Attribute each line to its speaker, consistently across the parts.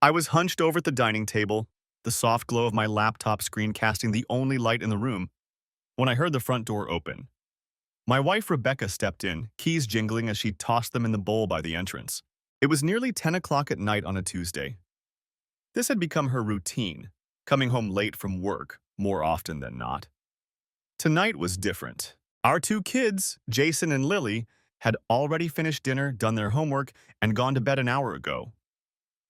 Speaker 1: I was hunched over at the dining table, the soft glow of my laptop screen casting the only light in the room, when I heard the front door open. My wife Rebecca stepped in, keys jingling as she tossed them in the bowl by the entrance. It was nearly 10 o'clock at night on a Tuesday. This had become her routine, coming home late from work, more often than not. Tonight was different. Our two kids, Jason and Lily, had already finished dinner, done their homework, and gone to bed an hour ago.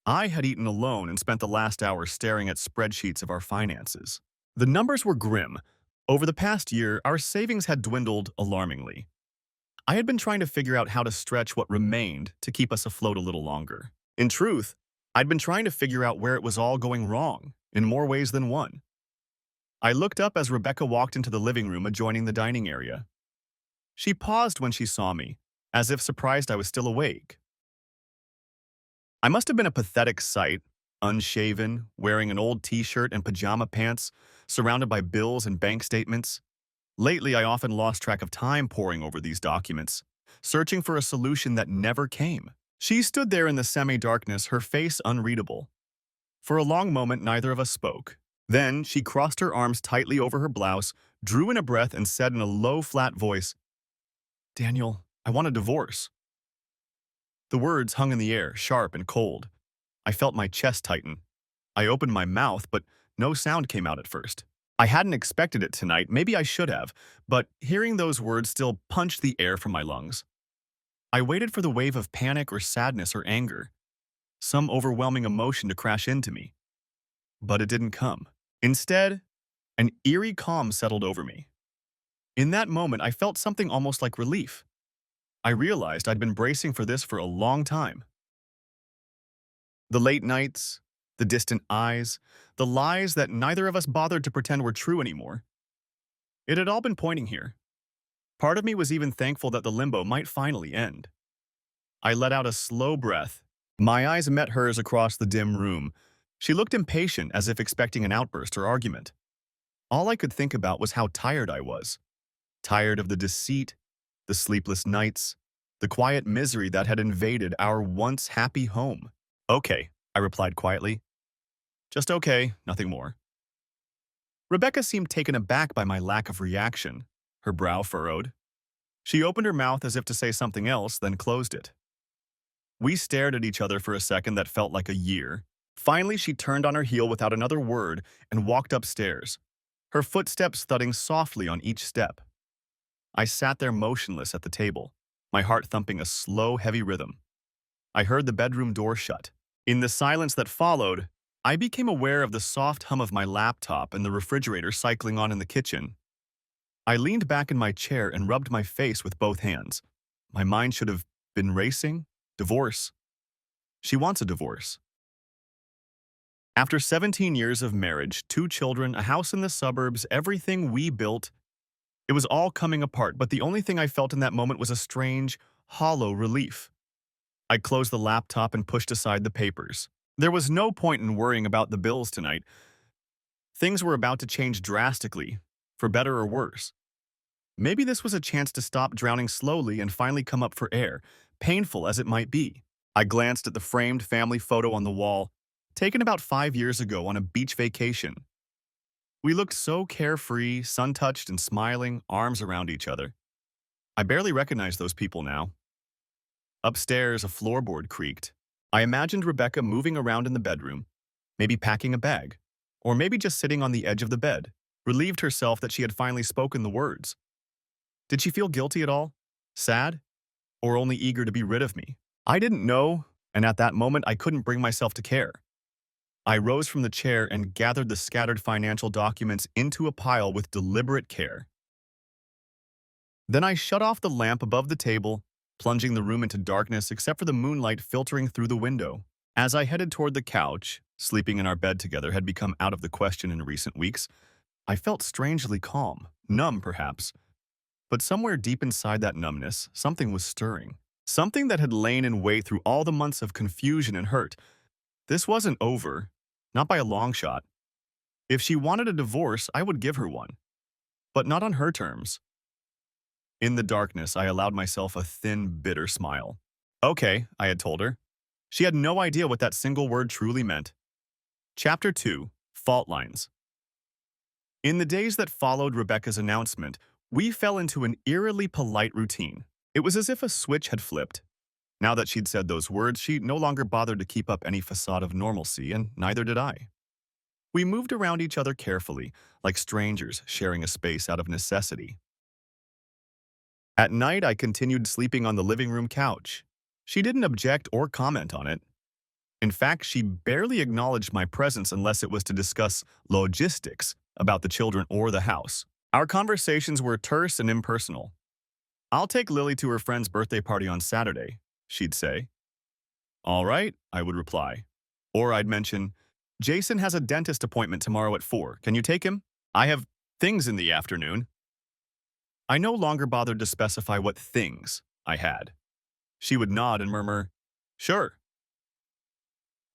Speaker 1: I had eaten alone and spent the last hour staring at spreadsheets of our finances. The numbers were grim. Over the past year, our savings had dwindled alarmingly. I had been trying to figure out how to stretch what remained to keep us afloat a little longer. In truth, I'd been trying to figure out where it was all going wrong, in more ways than one. I looked up as Rebecca walked into the living room adjoining the dining area. She paused when she saw me, as if surprised I was still awake. I must have been a pathetic sight, unshaven, wearing an old t-shirt and pajama pants, surrounded by bills and bank statements. Lately, I often lost track of time poring over these documents, searching for a solution that never came. She stood there in the semi-darkness, her face unreadable. For a long moment, neither of us spoke. Then, she crossed her arms tightly over her blouse, drew in a breath, and said in a low, flat voice, "Daniel, I want a divorce." The words hung in the air, sharp and cold. I felt my chest tighten. I opened my mouth, but no sound came out at first. I hadn't expected it tonight, maybe I should have, but hearing those words still punched the air from my lungs. I waited for the wave of panic or sadness or anger, some overwhelming emotion to crash into me. But it didn't come. Instead, an eerie calm settled over me. In that moment, I felt something almost like relief. I realized I'd been bracing for this for a long time. The late nights, the distant eyes, the lies that neither of us bothered to pretend were true anymore. It had all been pointing here. Part of me was even thankful that the limbo might finally end. I let out a slow breath. My eyes met hers across the dim room. She looked impatient, as if expecting an outburst or argument. All I could think about was how tired I was. Tired of the deceit, the sleepless nights, the quiet misery that had invaded our once happy home. "Okay," I replied quietly. "Just okay, nothing more." Rebecca seemed taken aback by my lack of reaction, her brow furrowed. She opened her mouth as if to say something else, then closed it. We stared at each other for a second that felt like a year. Finally, she turned on her heel without another word and walked upstairs, her footsteps thudding softly on each step. I sat there motionless at the table, my heart thumping a slow, heavy rhythm. I heard the bedroom door shut. In the silence that followed, I became aware of the soft hum of my laptop and the refrigerator cycling on in the kitchen. I leaned back in my chair and rubbed my face with both hands. My mind should have been racing. Divorce. She wants a divorce. After 17 years of marriage, 2 children, a house in the suburbs, everything we built, it was all coming apart, but the only thing I felt in that moment was a strange, hollow relief. I closed the laptop and pushed aside the papers. There was no point in worrying about the bills tonight. Things were about to change drastically, for better or worse. Maybe this was a chance to stop drowning slowly and finally come up for air, painful as it might be. I glanced at the framed family photo on the wall, taken about 5 years ago on a beach vacation. We looked so carefree, sun-touched and smiling, arms around each other. I barely recognized those people now. Upstairs, a floorboard creaked. I imagined Rebecca moving around in the bedroom, maybe packing a bag, or maybe just sitting on the edge of the bed, relieved herself that she had finally spoken the words. Did she feel guilty at all? Sad? Or only eager to be rid of me? I didn't know, and at that moment I couldn't bring myself to care. I rose from the chair and gathered the scattered financial documents into a pile with deliberate care. Then I shut off the lamp above the table, plunging the room into darkness except for the moonlight filtering through the window. As I headed toward the couch, sleeping in our bed together had become out of the question in recent weeks, I felt strangely calm, numb perhaps. But somewhere deep inside that numbness, something was stirring. Something that had lain in wait through all the months of confusion and hurt. This wasn't over, not by a long shot. If she wanted a divorce, I would give her one. But not on her terms. In the darkness, I allowed myself a thin, bitter smile. "Okay," I had told her. She had no idea what that single word truly meant. Chapter 2. Fault Lines. In the days that followed Rebecca's announcement, we fell into an eerily polite routine. It was as if a switch had flipped. Now that she'd said those words, she no longer bothered to keep up any facade of normalcy, and neither did I. We moved around each other carefully, like strangers sharing a space out of necessity. At night, I continued sleeping on the living room couch. She didn't object or comment on it. In fact, she barely acknowledged my presence unless it was to discuss logistics about the children or the house. Our conversations were terse and impersonal. "I'll take Lily to her friend's birthday party on Saturday," she'd say. "All right," I would reply. Or I'd mention, "Jason has a dentist appointment tomorrow at 4. Can you take him? I have things in the afternoon." I no longer bothered to specify what things I had. She would nod and murmur, "Sure."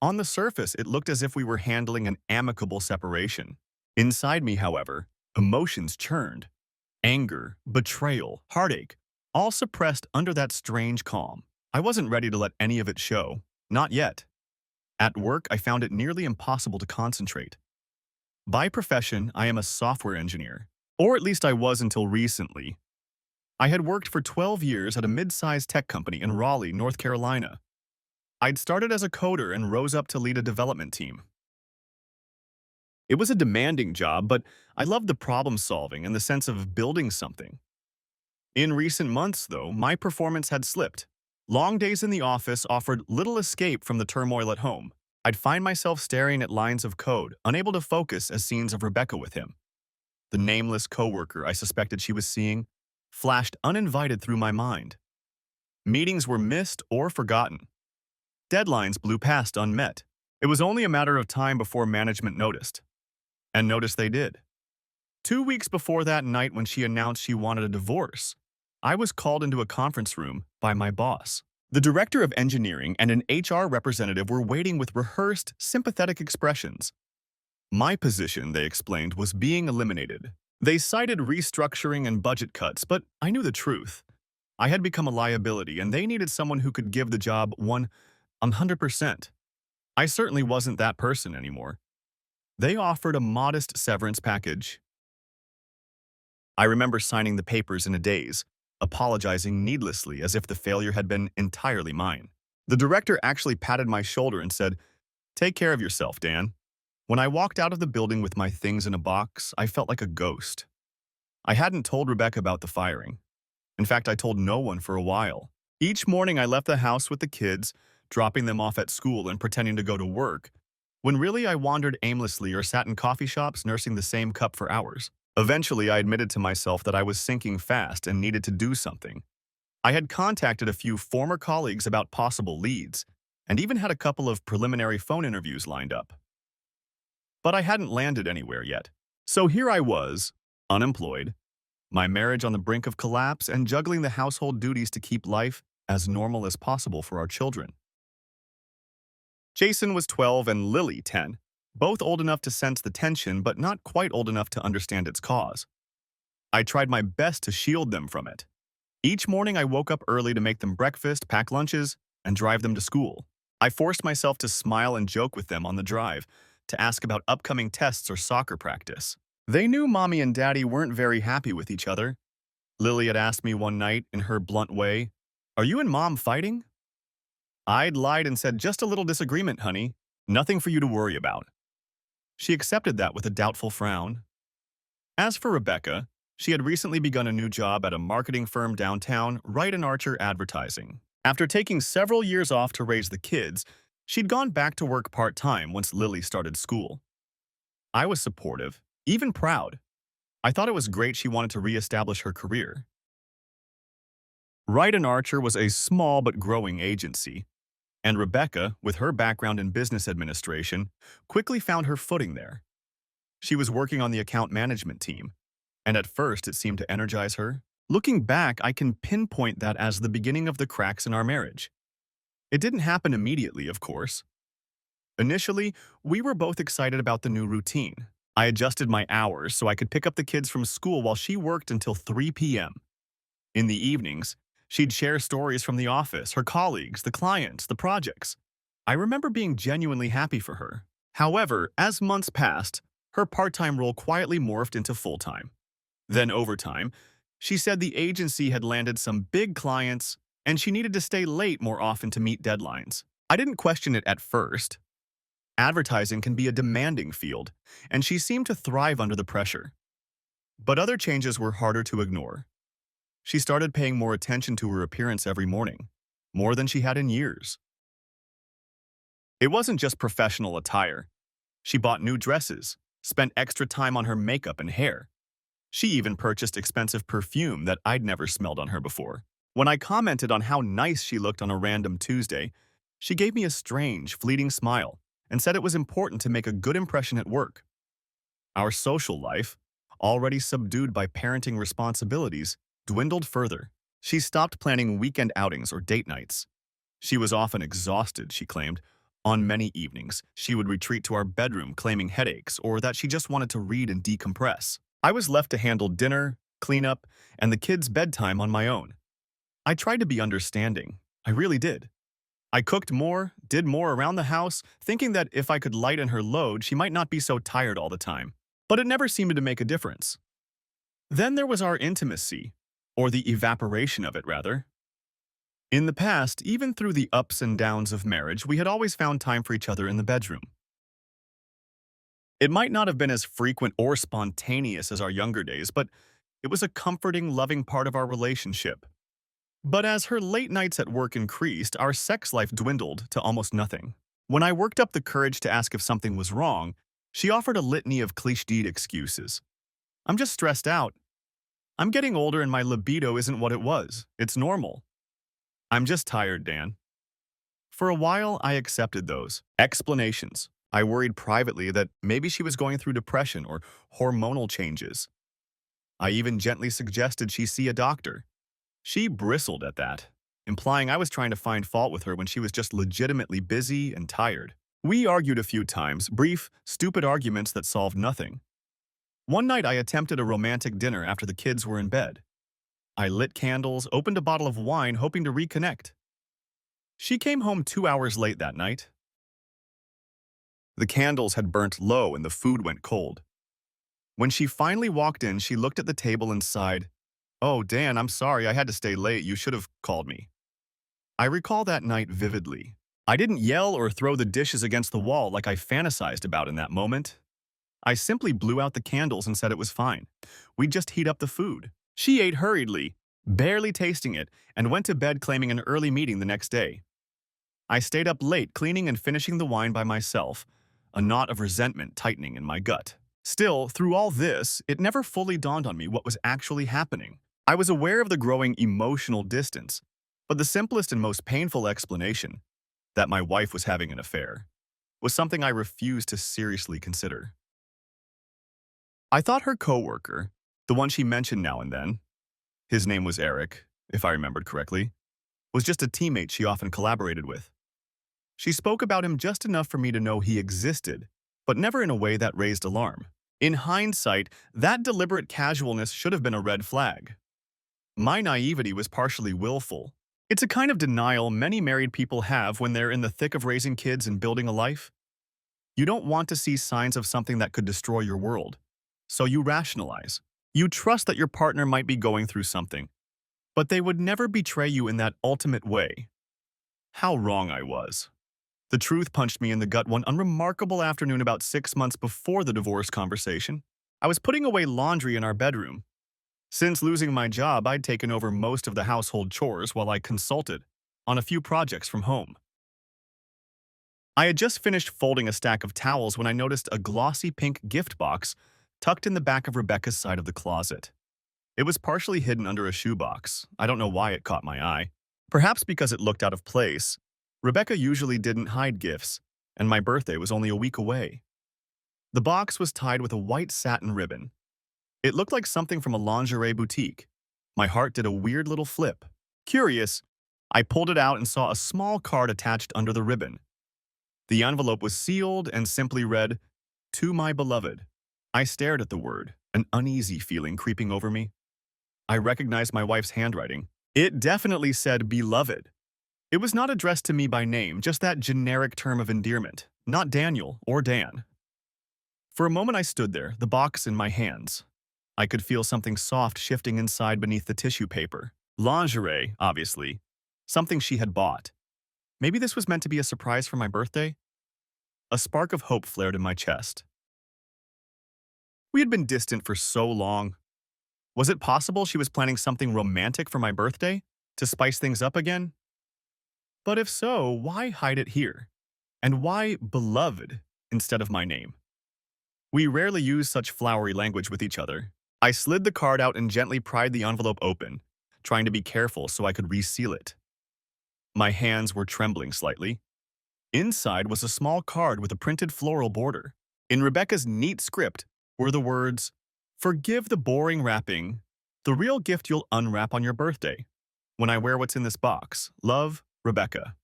Speaker 1: On the surface, it looked as if we were handling an amicable separation. Inside me, however, emotions churned. Anger, betrayal, heartache, all suppressed under that strange calm. I wasn't ready to let any of it show. Not yet. At work, I found it nearly impossible to concentrate. By profession, I am a software engineer. Or at least I was until recently. I had worked for 12 years at a mid-sized tech company in Raleigh, North Carolina. I'd started as a coder and rose up to lead a development team. It was a demanding job, but I loved the problem solving and the sense of building something. In recent months, though, my performance had slipped. Long days in the office offered little escape from the turmoil at home. I'd find myself staring at lines of code, unable to focus as scenes of Rebecca with him. The nameless coworker I suspected she was seeing flashed uninvited through my mind. Meetings were missed or forgotten. Deadlines blew past unmet. It was only a matter of time before management noticed. And notice they did. 2 weeks before that night when she announced she wanted a divorce, I was called into a conference room by my boss. The director of engineering and an HR representative were waiting with rehearsed, sympathetic expressions. My position, they explained, was being eliminated. They cited restructuring and budget cuts, but I knew the truth. I had become a liability, and they needed someone who could give the job 100%. I certainly wasn't that person anymore. They offered a modest severance package. I remember signing the papers in a daze, apologizing needlessly as if the failure had been entirely mine. The director actually patted my shoulder and said, "Take care of yourself, Dan." When I walked out of the building with my things in a box, I felt like a ghost. I hadn't told Rebecca about the firing. In fact, I told no one for a while. Each morning I left the house with the kids, dropping them off at school and pretending to go to work, when really I wandered aimlessly or sat in coffee shops nursing the same cup for hours. Eventually, I admitted to myself that I was sinking fast and needed to do something. I had contacted a few former colleagues about possible leads, and even had a couple of preliminary phone interviews lined up. But I hadn't landed anywhere yet. So here I was, unemployed, my marriage on the brink of collapse, and juggling the household duties to keep life as normal as possible for our children. Jason was 12 and Lily 10, both old enough to sense the tension but not quite old enough to understand its cause. I tried my best to shield them from it. Each morning I woke up early to make them breakfast, pack lunches, and drive them to school. I forced myself to smile and joke with them on the drive, to ask about upcoming tests or soccer practice. They knew Mommy and Daddy weren't very happy with each other. Lily had asked me one night, in her blunt way, "Are you and Mom fighting?" I'd lied and said, "Just a little disagreement, honey. Nothing for you to worry about." She accepted that with a doubtful frown. As for Rebecca, she had recently begun a new job at a marketing firm downtown, Wright and Archer Advertising. After taking several years off to raise the kids, she'd gone back to work part-time once Lily started school. I was supportive, even proud. I thought it was great she wanted to reestablish her career. Wright and Archer was a small but growing agency, and Rebecca, with her background in business administration, quickly found her footing there. She was working on the account management team, and at first it seemed to energize her. Looking back, I can pinpoint that as the beginning of the cracks in our marriage. It didn't happen immediately, of course. Initially, we were both excited about the new routine. I adjusted my hours so I could pick up the kids from school while she worked until 3 p.m. In the evenings, she'd share stories from the office, her colleagues, the clients, the projects. I remember being genuinely happy for her. However, as months passed, her part-time role quietly morphed into full-time. Then over time, she said the agency had landed some big clients and she needed to stay late more often to meet deadlines. I didn't question it at first. Advertising can be a demanding field, and she seemed to thrive under the pressure. But other changes were harder to ignore. She started paying more attention to her appearance every morning, more than she had in years. It wasn't just professional attire. She bought new dresses, spent extra time on her makeup and hair. She even purchased expensive perfume that I'd never smelled on her before. When I commented on how nice she looked on a random Tuesday, she gave me a strange, fleeting smile and said it was important to make a good impression at work. Our social life, already subdued by parenting responsibilities, dwindled further. She stopped planning weekend outings or date nights. She was often exhausted, she claimed. On many evenings, she would retreat to our bedroom claiming headaches or that she just wanted to read and decompress. I was left to handle dinner, cleanup, and the kids' bedtime on my own. I tried to be understanding. I really did. I cooked more, did more around the house, thinking that if I could lighten her load, she might not be so tired all the time. But it never seemed to make a difference. Then there was our intimacy, or the evaporation of it, rather. In the past, even through the ups and downs of marriage, we had always found time for each other in the bedroom. It might not have been as frequent or spontaneous as our younger days, but it was a comforting, loving part of our relationship. But as her late nights at work increased, our sex life dwindled to almost nothing. When I worked up the courage to ask if something was wrong, she offered a litany of cliched excuses. I'm just stressed out. I'm getting older and my libido isn't what it was. It's normal. I'm just tired, Dan. For a while, I accepted those explanations. I worried privately that maybe she was going through depression or hormonal changes. I even gently suggested she see a doctor. She bristled at that, implying I was trying to find fault with her when she was just legitimately busy and tired. We argued a few times, brief, stupid arguments that solved nothing. One night I attempted a romantic dinner after the kids were in bed. I lit candles, opened a bottle of wine, hoping to reconnect. She came home 2 hours late that night. The candles had burnt low and the food went cold. When she finally walked in, she looked at the table and sighed, "Oh, Dan, I'm sorry, I had to stay late. You should have called me." I recall that night vividly. I didn't yell or throw the dishes against the wall like I fantasized about in that moment. I simply blew out the candles and said it was fine. We'd just heat up the food. She ate hurriedly, barely tasting it, and went to bed claiming an early meeting the next day. I stayed up late cleaning and finishing the wine by myself, a knot of resentment tightening in my gut. Still, through all this, it never fully dawned on me what was actually happening. I was aware of the growing emotional distance, but the simplest and most painful explanation, that my wife was having an affair, was something I refused to seriously consider. I thought her coworker, the one she mentioned now and then, his name was Eric, if I remembered correctly, was just a teammate she often collaborated with. She spoke about him just enough for me to know he existed, but never in a way that raised alarm. In hindsight, that deliberate casualness should have been a red flag. My naivety was partially willful. It's a kind of denial many married people have when they're in the thick of raising kids and building a life. You don't want to see signs of something that could destroy your world. So you rationalize. You trust that your partner might be going through something, but they would never betray you in that ultimate way. How wrong I was. The truth punched me in the gut one unremarkable afternoon about 6 months before the divorce conversation. I was putting away laundry in our bedroom. Since losing my job, I'd taken over most of the household chores while I consulted on a few projects from home. I had just finished folding a stack of towels when I noticed a glossy pink gift box tucked in the back of Rebecca's side of the closet. It was partially hidden under a shoebox. I don't know why it caught my eye. Perhaps because it looked out of place. Rebecca usually didn't hide gifts, and my birthday was only a week away. The box was tied with a white satin ribbon. It looked like something from a lingerie boutique. My heart did a weird little flip. Curious, I pulled it out and saw a small card attached under the ribbon. The envelope was sealed and simply read, "To my beloved." I stared at the word, an uneasy feeling creeping over me. I recognized my wife's handwriting. It definitely said beloved. It was not addressed to me by name, just that generic term of endearment, not Daniel or Dan. For a moment I stood there, the box in my hands. I could feel something soft shifting inside beneath the tissue paper. Lingerie, obviously. Something she had bought. Maybe this was meant to be a surprise for my birthday? A spark of hope flared in my chest. We had been distant for so long. Was it possible she was planning something romantic for my birthday? To spice things up again? But if so, why hide it here? And why beloved instead of my name? We rarely use such flowery language with each other. I slid the card out and gently pried the envelope open, trying to be careful so I could reseal it. My hands were trembling slightly. Inside was a small card with a printed floral border. In Rebecca's neat script were the words, "Forgive the boring wrapping. The real gift you'll unwrap on your birthday. When I wear what's in this box. Love, Rebecca."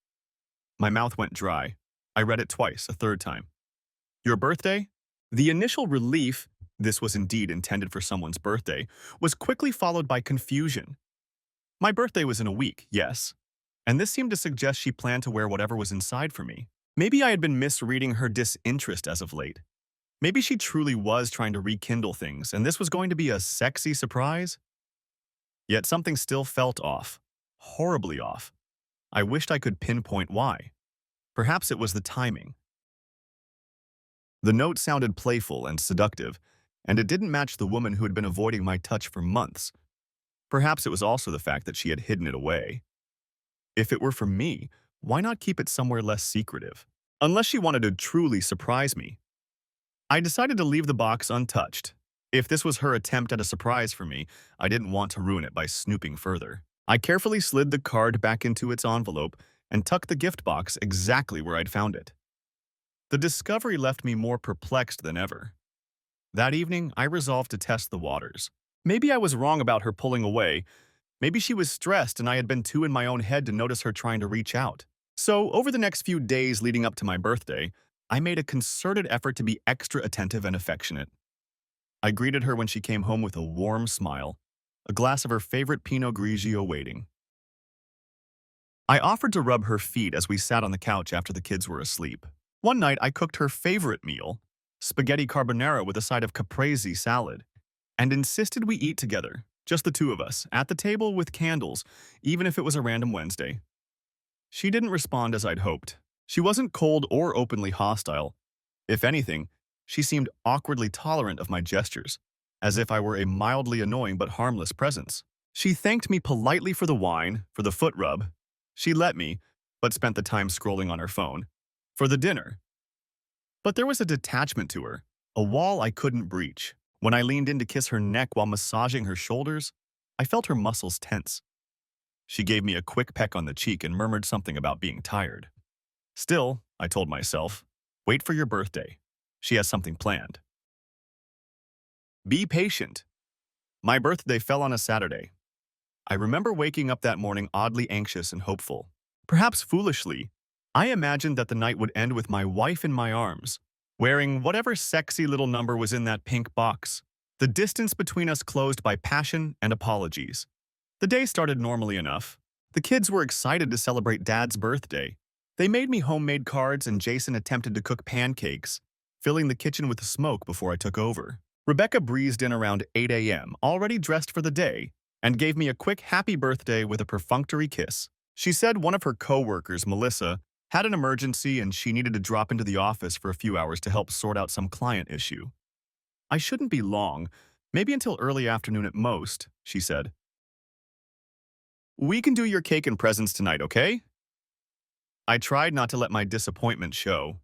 Speaker 1: My mouth went dry. I read it twice, a third time. Your birthday? The initial relief, this was indeed intended for someone's birthday, was quickly followed by confusion. My birthday was in a week, yes, and this seemed to suggest she planned to wear whatever was inside for me. Maybe I had been misreading her disinterest as of late. Maybe she truly was trying to rekindle things, and this was going to be a sexy surprise? Yet something still felt off. Horribly off. I wished I could pinpoint why. Perhaps it was the timing. The note sounded playful and seductive, and it didn't match the woman who had been avoiding my touch for months. Perhaps it was also the fact that she had hidden it away. If it were for me, why not keep it somewhere less secretive? Unless she wanted to truly surprise me. I decided to leave the box untouched. If this was her attempt at a surprise for me, I didn't want to ruin it by snooping further. I carefully slid the card back into its envelope and tucked the gift box exactly where I'd found it. The discovery left me more perplexed than ever. That evening, I resolved to test the waters. Maybe I was wrong about her pulling away. Maybe she was stressed and I had been too in my own head to notice her trying to reach out. So, over the next few days leading up to my birthday, I made a concerted effort to be extra attentive and affectionate. I greeted her when she came home with a warm smile, a glass of her favorite Pinot Grigio waiting. I offered to rub her feet as we sat on the couch after the kids were asleep. One night, I cooked her favorite meal, spaghetti carbonara with a side of caprese salad, and insisted we eat together, just the two of us, at the table with candles, even if it was a random Wednesday. She didn't respond as I'd hoped. She wasn't cold or openly hostile. If anything, she seemed awkwardly tolerant of my gestures, as if I were a mildly annoying but harmless presence. She thanked me politely for the wine, for the foot rub. She let me, but spent the time scrolling on her phone, for the dinner. But there was a detachment to her, a wall I couldn't breach. When I leaned in to kiss her neck while massaging her shoulders, I felt her muscles tense. She gave me a quick peck on the cheek and murmured something about being tired. Still, I told myself, wait for your birthday. She has something planned. Be patient. My birthday fell on a Saturday. I remember waking up that morning oddly anxious and hopeful. Perhaps foolishly, I imagined that the night would end with my wife in my arms, wearing whatever sexy little number was in that pink box. The distance between us closed by passion and apologies. The day started normally enough. The kids were excited to celebrate Dad's birthday. They made me homemade cards and Jason attempted to cook pancakes, filling the kitchen with smoke before I took over. Rebecca breezed in around 8 a.m., already dressed for the day, and gave me a quick happy birthday with a perfunctory kiss. She said one of her co-workers, Melissa, had an emergency and she needed to drop into the office for a few hours to help sort out some client issue. I shouldn't be long, maybe until early afternoon at most, she said. We can do your cake and presents tonight, okay? I tried not to let my disappointment show.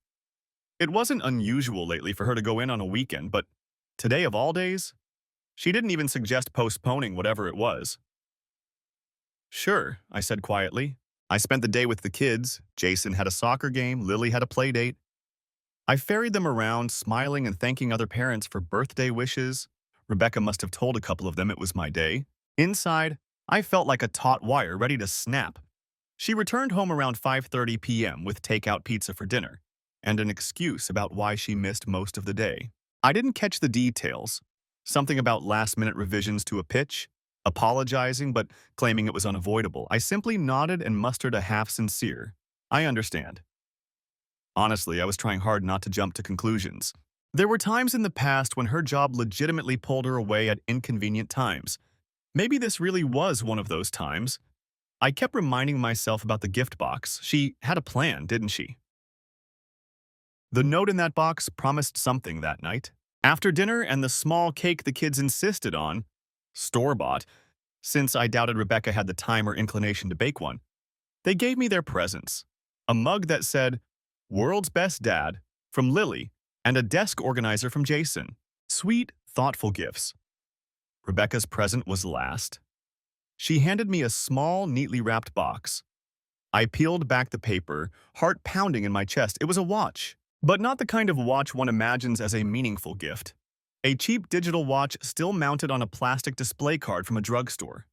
Speaker 1: It wasn't unusual lately for her to go in on a weekend, but today of all days, she didn't even suggest postponing whatever it was. Sure, I said quietly. I spent the day with the kids. Jason had a soccer game, Lily had a play date. I ferried them around, smiling and thanking other parents for birthday wishes. Rebecca must have told a couple of them it was my day. Inside, I felt like a taut wire ready to snap. She returned home around 5:30 p.m. with takeout pizza for dinner, and an excuse about why she missed most of the day. I didn't catch the details. Something about last-minute revisions to a pitch, apologizing but claiming it was unavoidable. I simply nodded and mustered a half-sincere, "I understand." Honestly, I was trying hard not to jump to conclusions. There were times in the past when her job legitimately pulled her away at inconvenient times. Maybe this really was one of those times. I kept reminding myself about the gift box. She had a plan, didn't she? The note in that box promised something that night. After dinner and the small cake the kids insisted on, store-bought, since I doubted Rebecca had the time or inclination to bake one, they gave me their presents. A mug that said, "World's Best Dad," from Lily, and a desk organizer from Jason. Sweet, thoughtful gifts. Rebecca's present was last. She handed me a small, neatly wrapped box. I peeled back the paper, heart pounding in my chest. It was a watch, but not the kind of watch one imagines as a meaningful gift. A cheap digital watch still mounted on a plastic display card from a drugstore.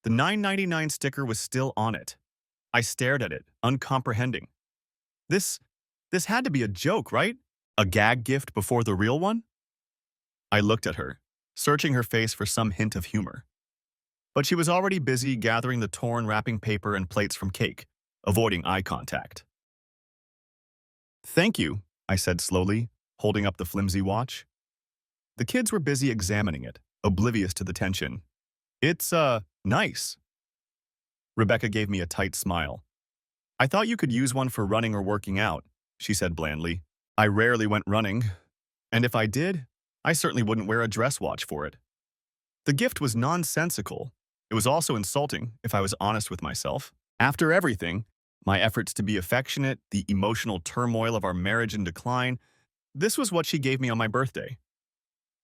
Speaker 1: The $9.99 sticker was still on it. I stared at it, uncomprehending. This, this had to be a joke, right? A gag gift before the real one? I looked at her, searching her face for some hint of humor. But she was already busy gathering the torn wrapping paper and plates from cake, avoiding eye contact. "Thank you," I said slowly, holding up the flimsy watch. The kids were busy examining it, oblivious to the tension. "It's, nice." Rebecca gave me a tight smile. "I thought you could use one for running or working out," she said blandly. "I rarely went running, and if I did, I certainly wouldn't wear a dress watch for it." The gift was nonsensical. It was also insulting, if I was honest with myself. After everything, my efforts to be affectionate, the emotional turmoil of our marriage in decline, this was what she gave me on my birthday.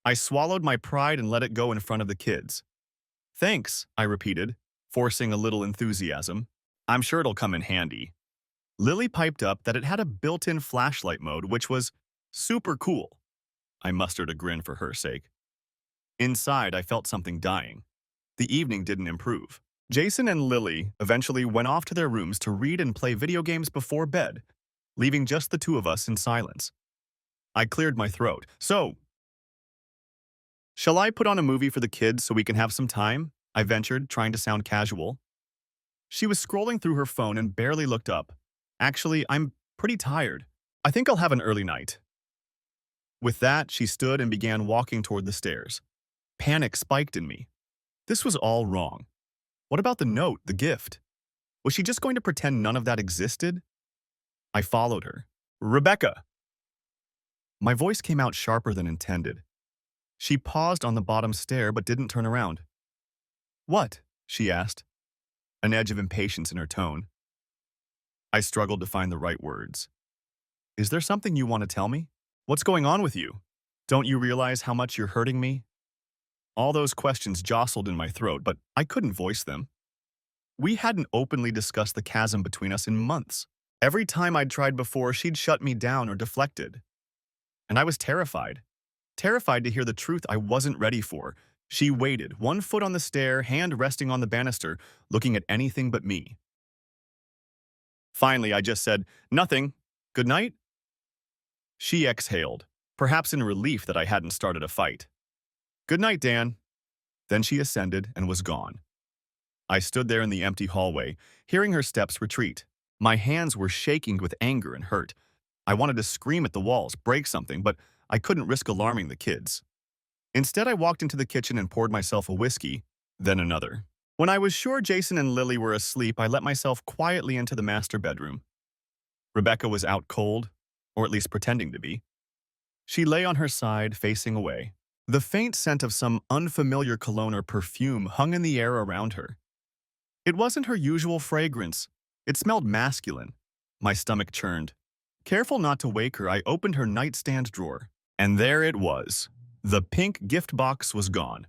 Speaker 1: I swallowed my pride and let it go in front of the kids. "Thanks," I repeated, forcing a little enthusiasm. "I'm sure it'll come in handy." Lily piped up that it had a built-in flashlight mode, which was super cool. I mustered a grin for her sake. Inside, I felt something dying. The evening didn't improve. Jason and Lily eventually went off to their rooms to read and play video games before bed, leaving just the two of us in silence. I cleared my throat. "So, shall I put on a movie for the kids so we can have some time?" I ventured, trying to sound casual. She was scrolling through her phone and barely looked up. "Actually, I'm pretty tired. I think I'll have an early night." With that, she stood and began walking toward the stairs. Panic spiked in me. This was all wrong. What about the note, the gift? Was she just going to pretend none of that existed? I followed her. "Rebecca!" My voice came out sharper than intended. She paused on the bottom stair but didn't turn around. "What?" she asked, an edge of impatience in her tone. I struggled to find the right words. "Is there something you want to tell me? What's going on with you? Don't you realize how much you're hurting me?" All those questions jostled in my throat, but I couldn't voice them. We hadn't openly discussed the chasm between us in months. Every time I'd tried before, she'd shut me down or deflected. And I was terrified. Terrified to hear the truth I wasn't ready for. She waited, one foot on the stair, hand resting on the banister, looking at anything but me. Finally, I just said, "Nothing. Good night." She exhaled, perhaps in relief that I hadn't started a fight. "Good night, Dan." Then she ascended and was gone. I stood there in the empty hallway, hearing her steps retreat. My hands were shaking with anger and hurt. I wanted to scream at the walls, break something, but I couldn't risk alarming the kids. Instead, I walked into the kitchen and poured myself a whiskey, then another. When I was sure Jason and Lily were asleep, I let myself quietly into the master bedroom. Rebecca was out cold, or at least pretending to be. She lay on her side, facing away. The faint scent of some unfamiliar cologne or perfume hung in the air around her. It wasn't her usual fragrance. It smelled masculine. My stomach churned. Careful not to wake her, I opened her nightstand drawer. And there it was. The pink gift box was gone.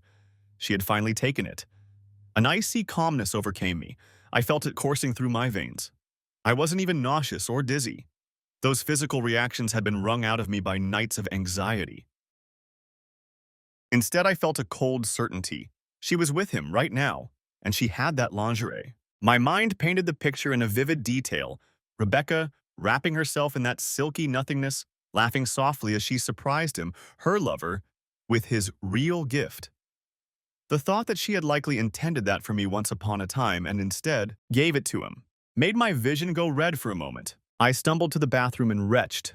Speaker 1: She had finally taken it. An icy calmness overcame me. I felt it coursing through my veins. I wasn't even nauseous or dizzy. Those physical reactions had been wrung out of me by nights of anxiety. Instead, I felt a cold certainty. She was with him right now, and she had that lingerie. My mind painted the picture in a vivid detail. Rebecca, wrapping herself in that silky nothingness, laughing softly as she surprised him, her lover, with his real gift. The thought that she had likely intended that for me once upon a time and instead gave it to him made my vision go red for a moment. I stumbled to the bathroom and retched.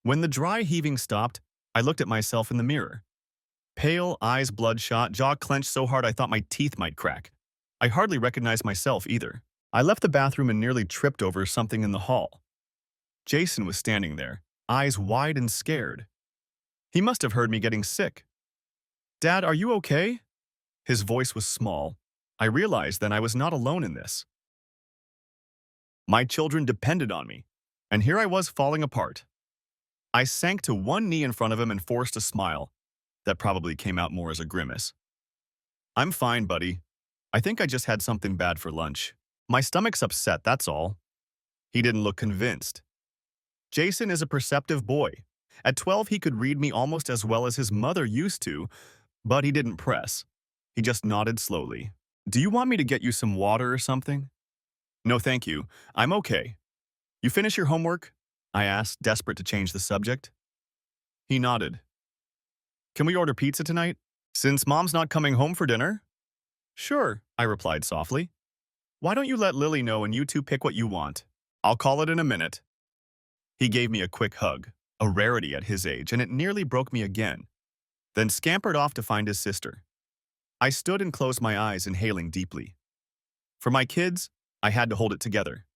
Speaker 1: When the dry heaving stopped, I looked at myself in the mirror. Pale, eyes bloodshot, jaw clenched so hard I thought my teeth might crack. I hardly recognized myself either. I left the bathroom and nearly tripped over something in the hall. Jason was standing there, eyes wide and scared. He must have heard me getting sick. "Dad, are you okay?" His voice was small. I realized then I was not alone in this. My children depended on me, and here I was falling apart. I sank to one knee in front of him and forced a smile. That probably came out more as a grimace. "I'm fine, buddy. I think I just had something bad for lunch. My stomach's upset, that's all." He didn't look convinced. Jason is a perceptive boy. At 12, he could read me almost as well as his mother used to, but he didn't press. He just nodded slowly. "Do you want me to get you some water or something?" "No, thank you. I'm okay." "You finish your homework?" I asked, desperate to change the subject. He nodded. "Can we order pizza tonight? Since Mom's not coming home for dinner?" "Sure," I replied softly. "Why don't you let Lily know and you two pick what you want? I'll call it in a minute." He gave me a quick hug, a rarity at his age, and it nearly broke me again, then scampered off to find his sister. I stood and closed my eyes, inhaling deeply. For my kids, I had to hold it together,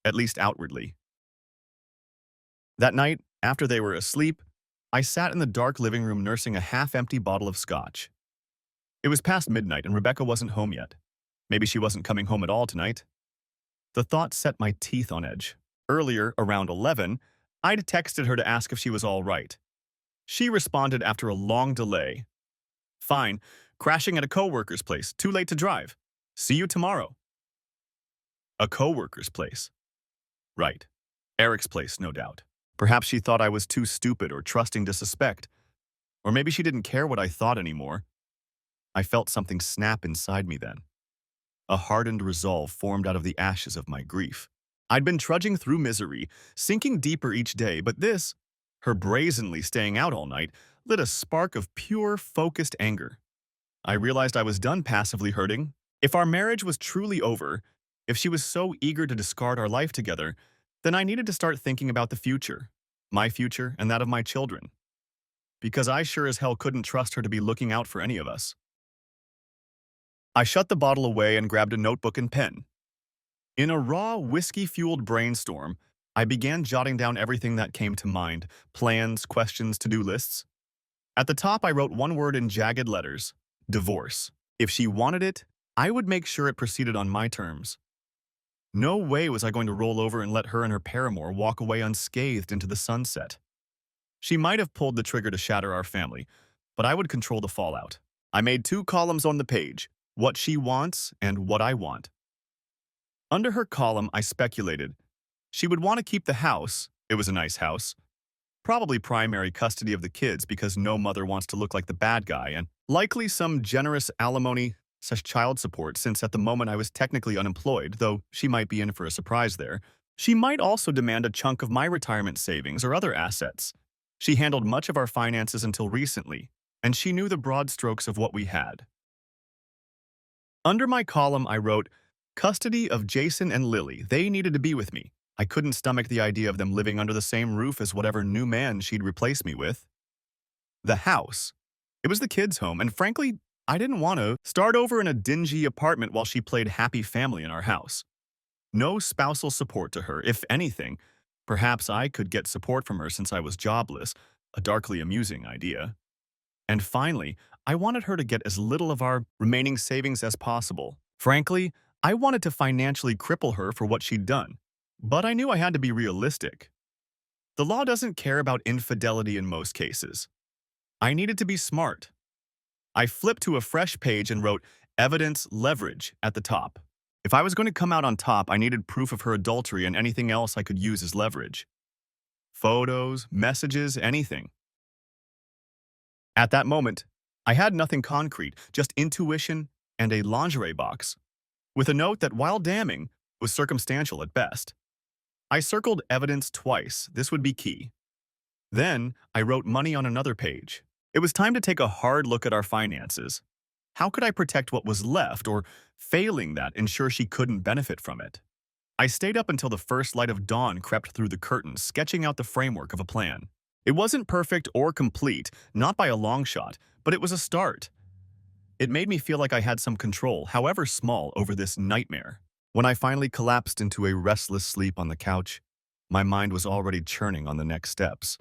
Speaker 1: at least outwardly. That night, after they were asleep, I sat in the dark living room nursing a half-empty bottle of scotch. It was past midnight and Rebecca wasn't home yet. Maybe she wasn't coming home at all tonight. The thought set my teeth on edge. Earlier, around 11, I'd texted her to ask if she was all right. She responded after a long delay. "Fine, crashing at a coworker's place, too late to drive. See you tomorrow." A coworker's place. Right. Eric's place, no doubt. Perhaps she thought I was too stupid or trusting to suspect. Or maybe she didn't care what I thought anymore. I felt something snap inside me then. A hardened resolve formed out of the ashes of my grief. I'd been trudging through misery, sinking deeper each day, but this, her brazenly staying out all night, lit a spark of pure, focused anger. I realized I was done passively hurting. If our marriage was truly over, if she was so eager to discard our life together, then I needed to start thinking about the future, my future and that of my children. Because I sure as hell couldn't trust her to be looking out for any of us. I shut the bottle away and grabbed a notebook and pen. In a raw, whiskey-fueled brainstorm, I began jotting down everything that came to mind, plans, questions, to-do lists. At the top, I wrote one word in jagged letters: divorce. If she wanted it, I would make sure it proceeded on my terms. No way was I going to roll over and let her and her paramour walk away unscathed into the sunset. She might have pulled the trigger to shatter our family, but I would control the fallout. I made 2 columns on the page: what she wants and what I want. Under her column, I speculated. She would want to keep the house. It was a nice house. Probably primary custody of the kids because no mother wants to look like the bad guy, and likely some generous alimony/child support since at the moment I was technically unemployed, though she might be in for a surprise there. She might also demand a chunk of my retirement savings or other assets. She handled much of our finances until recently, and she knew the broad strokes of what we had. Under my column, I wrote, custody of Jason and Lily. They needed to be with me. I couldn't stomach the idea of them living under the same roof as whatever new man she'd replace me with. The house. It was the kids' home, and frankly, I didn't want to start over in a dingy apartment while she played happy family in our house. No spousal support to her, if anything. Perhaps I could get support from her since I was jobless, a darkly amusing idea. And finally, I wanted her to get as little of our remaining savings as possible. Frankly, I wanted to financially cripple her for what she'd done. But I knew I had to be realistic. The law doesn't care about infidelity in most cases. I needed to be smart. I flipped to a fresh page and wrote evidence leverage at the top. If I was going to come out on top, I needed proof of her adultery and anything else I could use as leverage. Photos, messages, anything. At that moment, I had nothing concrete, just intuition and a lingerie box, with a note that, while damning, was circumstantial at best. I circled evidence twice. This would be key. Then, I wrote money on another page. It was time to take a hard look at our finances. How could I protect what was left, or failing that, ensure she couldn't benefit from it? I stayed up until the first light of dawn crept through the curtains, sketching out the framework of a plan. It wasn't perfect or complete, not by a long shot, but it was a start. It made me feel like I had some control, however small, over this nightmare. When I finally collapsed into a restless sleep on the couch, my mind was already churning on the next steps.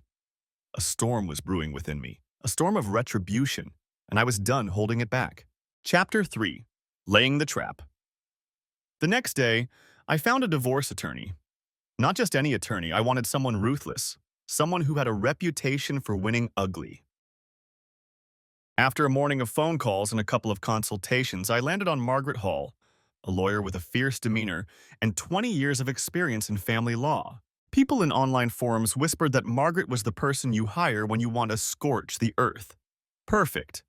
Speaker 1: A storm was brewing within me, a storm of retribution, and I was done holding it back. Chapter 3. Laying the Trap. The next day, I found a divorce attorney. Not just any attorney, I wanted someone ruthless, someone who had a reputation for winning ugly. After a morning of phone calls and a couple of consultations, I landed on Margaret Hall, a lawyer with a fierce demeanor and 20 years of experience in family law. People in online forums whispered that Margaret was the person you hire when you want to scorch the earth. Perfect.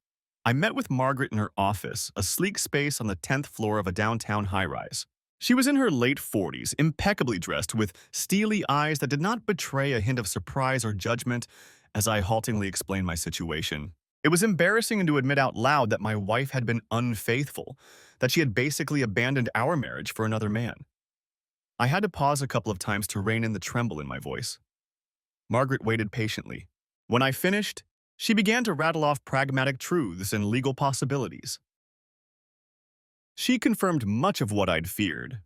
Speaker 1: I met with Margaret in her office, a sleek space on the 10th floor of a downtown high-rise. She was in her late 40s, impeccably dressed, with steely eyes that did not betray a hint of surprise or judgment as I haltingly explained my situation. It was embarrassing to admit out loud that my wife had been unfaithful, that she had basically abandoned our marriage for another man. I had to pause a couple of times to rein in the tremble in my voice. Margaret waited patiently. When I finished, she began to rattle off pragmatic truths and legal possibilities. She confirmed much of what I'd feared.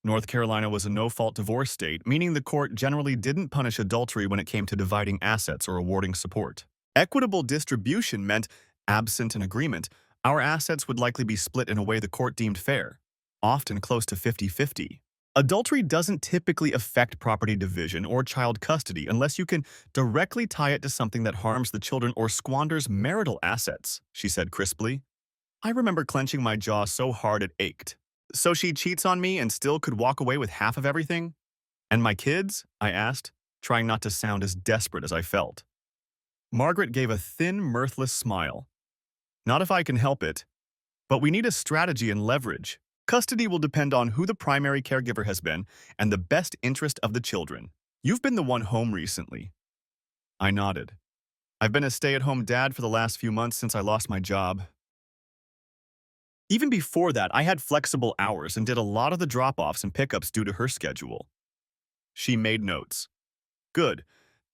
Speaker 1: North Carolina was a no-fault divorce state, meaning the court generally didn't punish adultery when it came to dividing assets or awarding support. Equitable distribution meant, absent an agreement, our assets would likely be split in a way the court deemed fair, often close to 50-50. Adultery doesn't typically affect property division or child custody unless you can directly tie it to something that harms the children or squanders marital assets, she said crisply. I remember clenching my jaw so hard it ached. So she cheats on me and still could walk away with half of everything? And my kids? I asked, trying not to sound as desperate as I felt. Margaret gave a thin, mirthless smile. Not if I can help it. But we need a strategy and leverage. Custody will depend on who the primary caregiver has been and the best interest of the children. You've been the one home recently. I nodded. I've been a stay-at-home dad for the last few months since I lost my job. Even before that, I had flexible hours and did a lot of the drop-offs and pickups due to her schedule. She made notes. Good.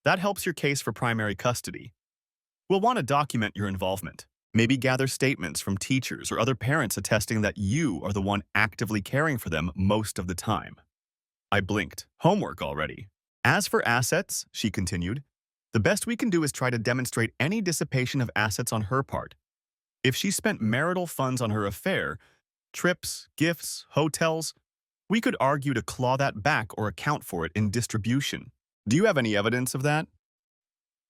Speaker 1: That helps your case for primary custody. We'll want to document your involvement. Maybe gather statements from teachers or other parents attesting that you are the one actively caring for them most of the time. I blinked. Homework already. As for assets, she continued, the best we can do is try to demonstrate any dissipation of assets on her part. If she spent marital funds on her affair, trips, gifts, hotels, we could argue to claw that back or account for it in distribution. Do you have any evidence of that?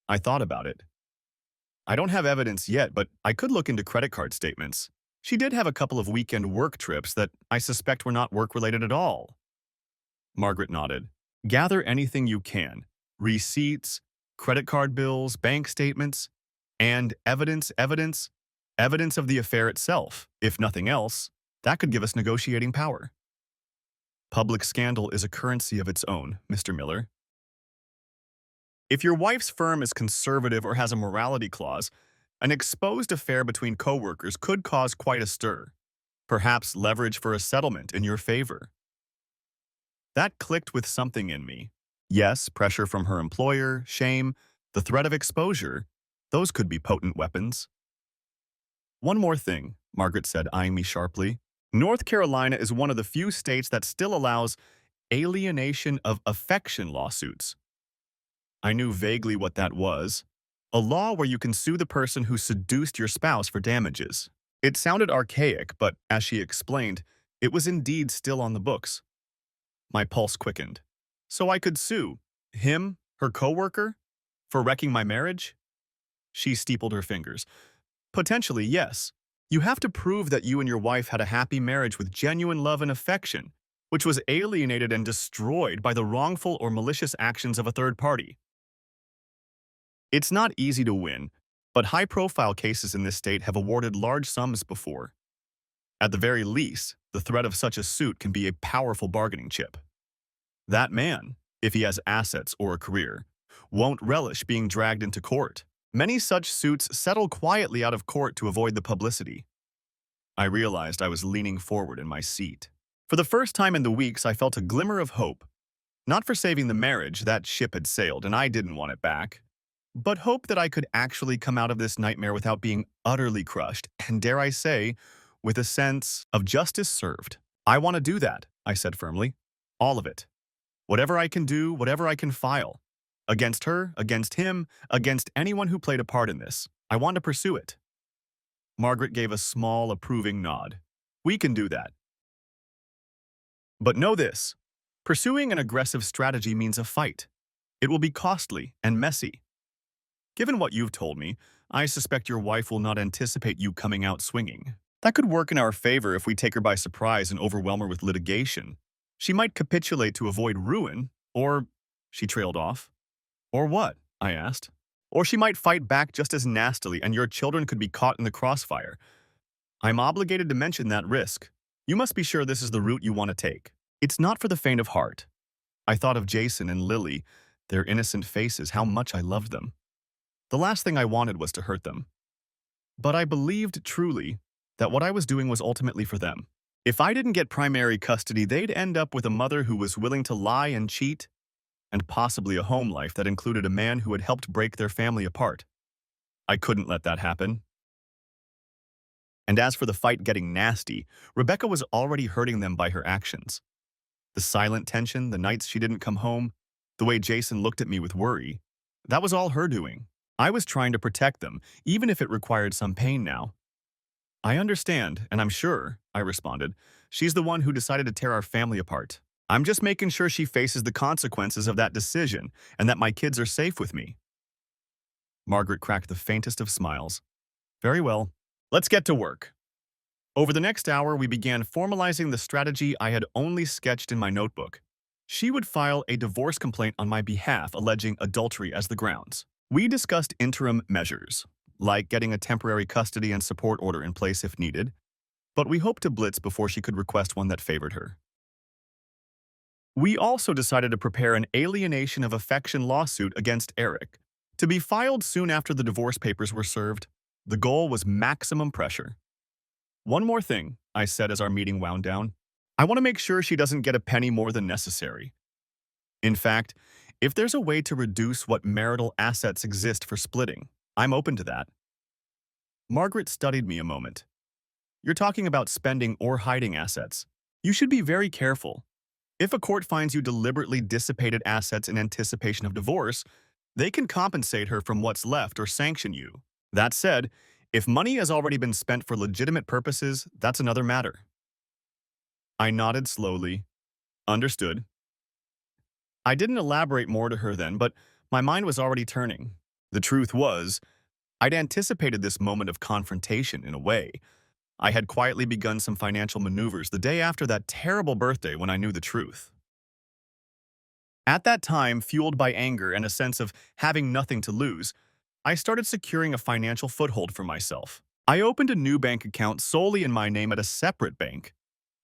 Speaker 1: I thought about it. I don't have evidence yet, but I could look into credit card statements. She did have a couple of weekend work trips that I suspect were not work-related at all. Margaret nodded. Gather anything you can. Receipts, credit card bills, bank statements, and evidence of the affair itself. If nothing else, that could give us negotiating power. Public scandal is a currency of its own, Mr. Miller. If your wife's firm is conservative or has a morality clause, an exposed affair between coworkers could cause quite a stir, perhaps leverage for a settlement in your favor. That clicked with something in me. Yes, pressure from her employer, shame, the threat of exposure, those could be potent weapons. One more thing, Margaret said, eyeing me sharply. North Carolina is one of the few states that still allows alienation of affection lawsuits. I knew vaguely what that was. A law where you can sue the person who seduced your spouse for damages. It sounded archaic, but as she explained, it was indeed still on the books. My pulse quickened. So I could sue him, her coworker, for wrecking my marriage? She steepled her fingers. Potentially, yes. You have to prove that you and your wife had a happy marriage with genuine love and affection, which was alienated and destroyed by the wrongful or malicious actions of a third party. It's not easy to win, but high-profile cases in this state have awarded large sums before. At the very least, the threat of such a suit can be a powerful bargaining chip. That man, if he has assets or a career, won't relish being dragged into court. Many such suits settle quietly out of court to avoid the publicity. I realized I was leaning forward in my seat. For the first time in the weeks, I felt a glimmer of hope. Not for saving the marriage, that ship had sailed and I didn't want it back. But hope that I could actually come out of this nightmare without being utterly crushed, and dare I say, with a sense of justice served. I want to do that, I said firmly. All of it. Whatever I can do, whatever I can file. Against her, against him, against anyone who played a part in this. I want to pursue it. Margaret gave a small, approving nod. We can do that. But know this. Pursuing an aggressive strategy means a fight. It will be costly and messy. Given what you've told me, I suspect your wife will not anticipate you coming out swinging. That could work in our favor if we take her by surprise and overwhelm her with litigation. She might capitulate to avoid ruin, or she trailed off. Or what? I asked. Or she might fight back just as nastily and your children could be caught in the crossfire. I'm obligated to mention that risk. You must be sure this is the route you want to take. It's not for the faint of heart. I thought of Jason and Lily, their innocent faces, how much I loved them. The last thing I wanted was to hurt them. But I believed truly that what I was doing was ultimately for them. If I didn't get primary custody, they'd end up with a mother who was willing to lie and cheat, and possibly a home life that included a man who had helped break their family apart. I couldn't let that happen. And as for the fight getting nasty, Rebecca was already hurting them by her actions. The silent tension, the nights she didn't come home, the way Jason looked at me with worry, that was all her doing. I was trying to protect them, even if it required some pain now. I understand, and I'm sure, I responded. She's the one who decided to tear our family apart. I'm just making sure she faces the consequences of that decision and that my kids are safe with me. Margaret cracked the faintest of smiles. Very well, let's get to work. Over the next hour, we began formalizing the strategy I had only sketched in my notebook. She would file a divorce complaint on my behalf alleging adultery as the grounds. We discussed interim measures, like getting a temporary custody and support order in place if needed, but we hoped to blitz before she could request one that favored her. We also decided to prepare an alienation of affection lawsuit against Eric, to be filed soon after the divorce papers were served. The goal was maximum pressure. One more thing, I said as our meeting wound down. I want to make sure she doesn't get a penny more than necessary. In fact, if there's a way to reduce what marital assets exist for splitting, I'm open to that. Margaret studied me a moment. You're talking about spending or hiding assets. You should be very careful. If a court finds you deliberately dissipated assets in anticipation of divorce, they can compensate her from what's left or sanction you. That said, if money has already been spent for legitimate purposes, that's another matter. I nodded slowly. Understood. I didn't elaborate more to her then, but my mind was already turning. The truth was, I'd anticipated this moment of confrontation in a way. I had quietly begun some financial maneuvers the day after that terrible birthday when I knew the truth. At that time, fueled by anger and a sense of having nothing to lose, I started securing a financial foothold for myself. I opened a new bank account solely in my name at a separate bank,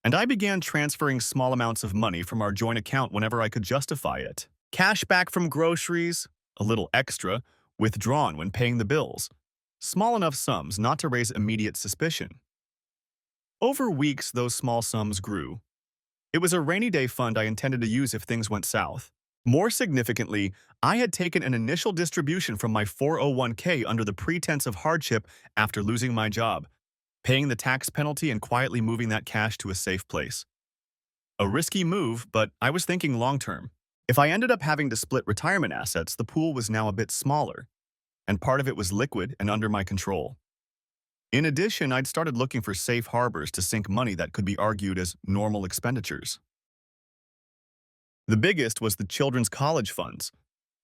Speaker 1: and I began transferring small amounts of money from our joint account whenever I could justify it. Cash back from groceries, a little extra, withdrawn when paying the bills. Small enough sums not to raise immediate suspicion. Over weeks, those small sums grew. It was a rainy day fund I intended to use if things went south. More significantly, I had taken an initial distribution from my 401k under the pretense of hardship after losing my job, paying the tax penalty and quietly moving that cash to a safe place. A risky move, but I was thinking long-term. If I ended up having to split retirement assets, the pool was now a bit smaller, and part of it was liquid and under my control. In addition, I'd started looking for safe harbors to sink money that could be argued as normal expenditures. The biggest was the children's college funds.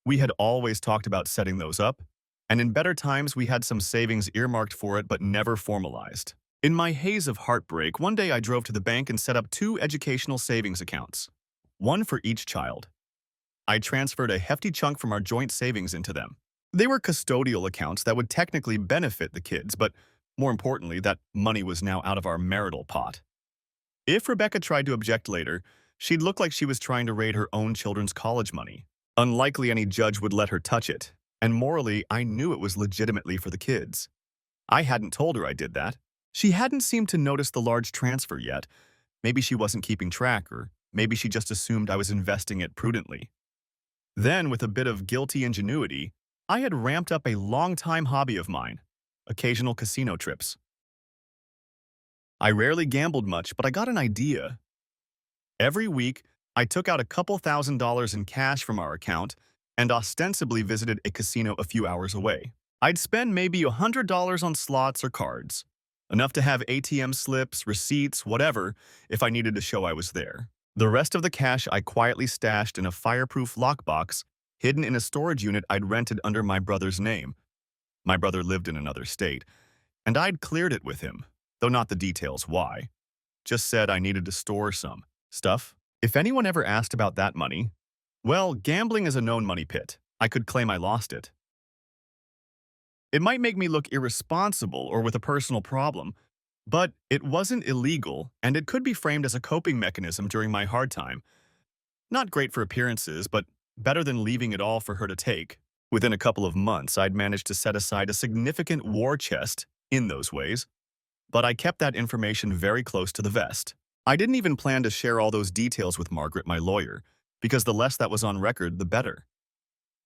Speaker 1: We had always talked about setting those up, and in better times we had some savings earmarked for it but never formalized. In my haze of heartbreak, one day I drove to the bank and set up 2 educational savings accounts, one for each child. I transferred a hefty chunk from our joint savings into them. They were custodial accounts that would technically benefit the kids, but more importantly, that money was now out of our marital pot. If Rebecca tried to object later, she'd look like she was trying to raid her own children's college money. Unlikely any judge would let her touch it, and morally, I knew it was legitimately for the kids. I hadn't told her I did that. She hadn't seemed to notice the large transfer yet. Maybe she wasn't keeping track, or maybe she just assumed I was investing it prudently. Then, with a bit of guilty ingenuity, I had ramped up a long-time hobby of mine, occasional casino trips. I rarely gambled much, but I got an idea. Every week, I took out a couple $1,000s in cash from our account and ostensibly visited a casino a few hours away. I'd spend maybe $100 on slots or cards, enough to have ATM slips, receipts, whatever, if I needed to show I was there. The rest of the cash I quietly stashed in a fireproof lockbox, hidden in a storage unit I'd rented under my brother's name. My brother lived in another state, and I'd cleared it with him, though not the details why. Just said I needed to store some stuff. If anyone ever asked about that money, well, gambling is a known money pit. I could claim I lost it. It might make me look irresponsible or with a personal problem, but it wasn't illegal, and it could be framed as a coping mechanism during my hard time. Not great for appearances, but better than leaving it all for her to take. Within a couple of months, I'd managed to set aside a significant war chest in those ways, but I kept that information very close to the vest. I didn't even plan to share all those details with Margaret, my lawyer, because the less that was on record, the better.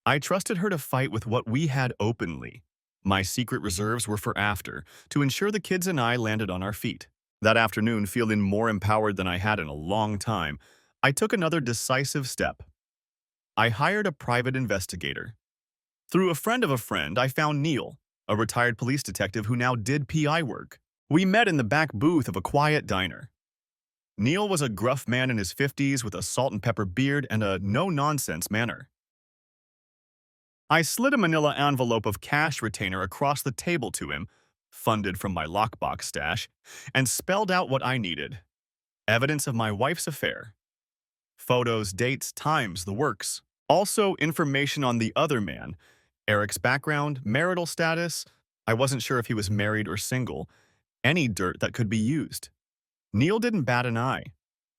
Speaker 1: I trusted her to fight with what we had openly. My secret reserves were for after, to ensure the kids and I landed on our feet. That afternoon, feeling more empowered than I had in a long time, I took another decisive step. I hired a private investigator. Through a friend of a friend, I found Neil, a retired police detective who now did PI work. We met in the back booth of a quiet diner. Neil was a gruff man in his 50s with a salt and pepper beard and a no-nonsense manner. I slid a manila envelope of cash retainer across the table to him, funded from my lockbox stash, and spelled out what I needed. Evidence of my wife's affair. Photos, dates, times, the works. Also, information on the other man. Eric's background, marital status. I wasn't sure if he was married or single. Any dirt that could be used. Neil didn't bat an eye.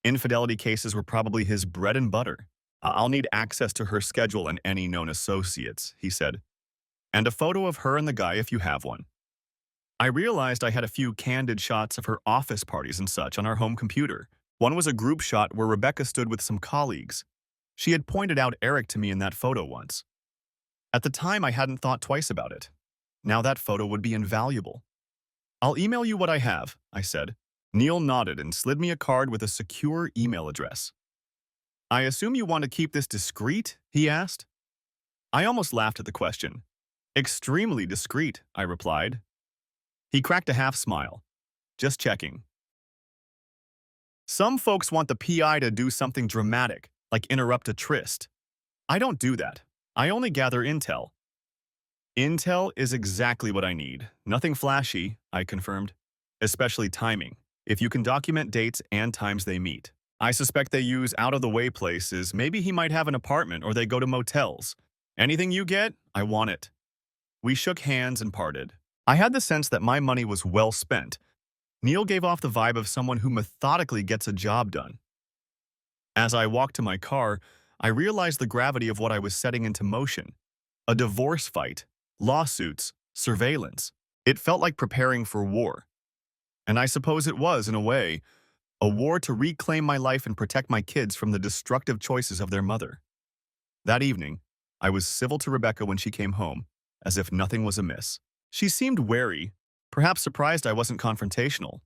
Speaker 1: Infidelity cases were probably his bread and butter. I'll need access to her schedule and any known associates, he said. And a photo of her and the guy if you have one. I realized I had a few candid shots of her office parties and such on our home computer. One was a group shot where Rebecca stood with some colleagues. She had pointed out Eric to me in that photo once. At the time, I hadn't thought twice about it. Now that photo would be invaluable. I'll email you what I have, I said. Neil nodded and slid me a card with a secure email address. I assume you want to keep this discreet? He asked. I almost laughed at the question. Extremely discreet, I replied. He cracked a half smile. Just checking. Some folks want the PI to do something dramatic, like interrupt a tryst. I don't do that. I only gather intel. Intel is exactly what I need. Nothing flashy, I confirmed. Especially timing. If you can document dates and times they meet. I suspect they use out-of-the-way places. Maybe he might have an apartment or they go to motels. Anything you get, I want it. We shook hands and parted. I had the sense that my money was well spent. Neil gave off the vibe of someone who methodically gets a job done. As I walked to my car, I realized the gravity of what I was setting into motion. A divorce fight, lawsuits, surveillance. It felt like preparing for war. And I suppose it was, in a way, a war to reclaim my life and protect my kids from the destructive choices of their mother. That evening, I was civil to Rebecca when she came home, as if nothing was amiss. She seemed wary, perhaps surprised I wasn't confrontational.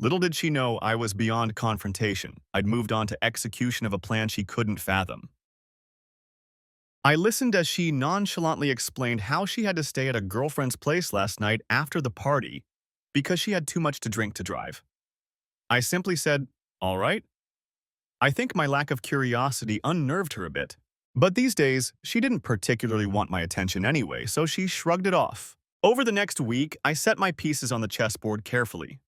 Speaker 1: Little did she know I was beyond confrontation. I'd moved on to execution of a plan she couldn't fathom. I listened as she nonchalantly explained how she had to stay at a girlfriend's place last night after the party because she had too much to drink to drive. I simply said, all right. I think my lack of curiosity unnerved her a bit. But these days, she didn't particularly want my attention anyway, so she shrugged it off. Over the next week, I set my pieces on the chessboard carefully.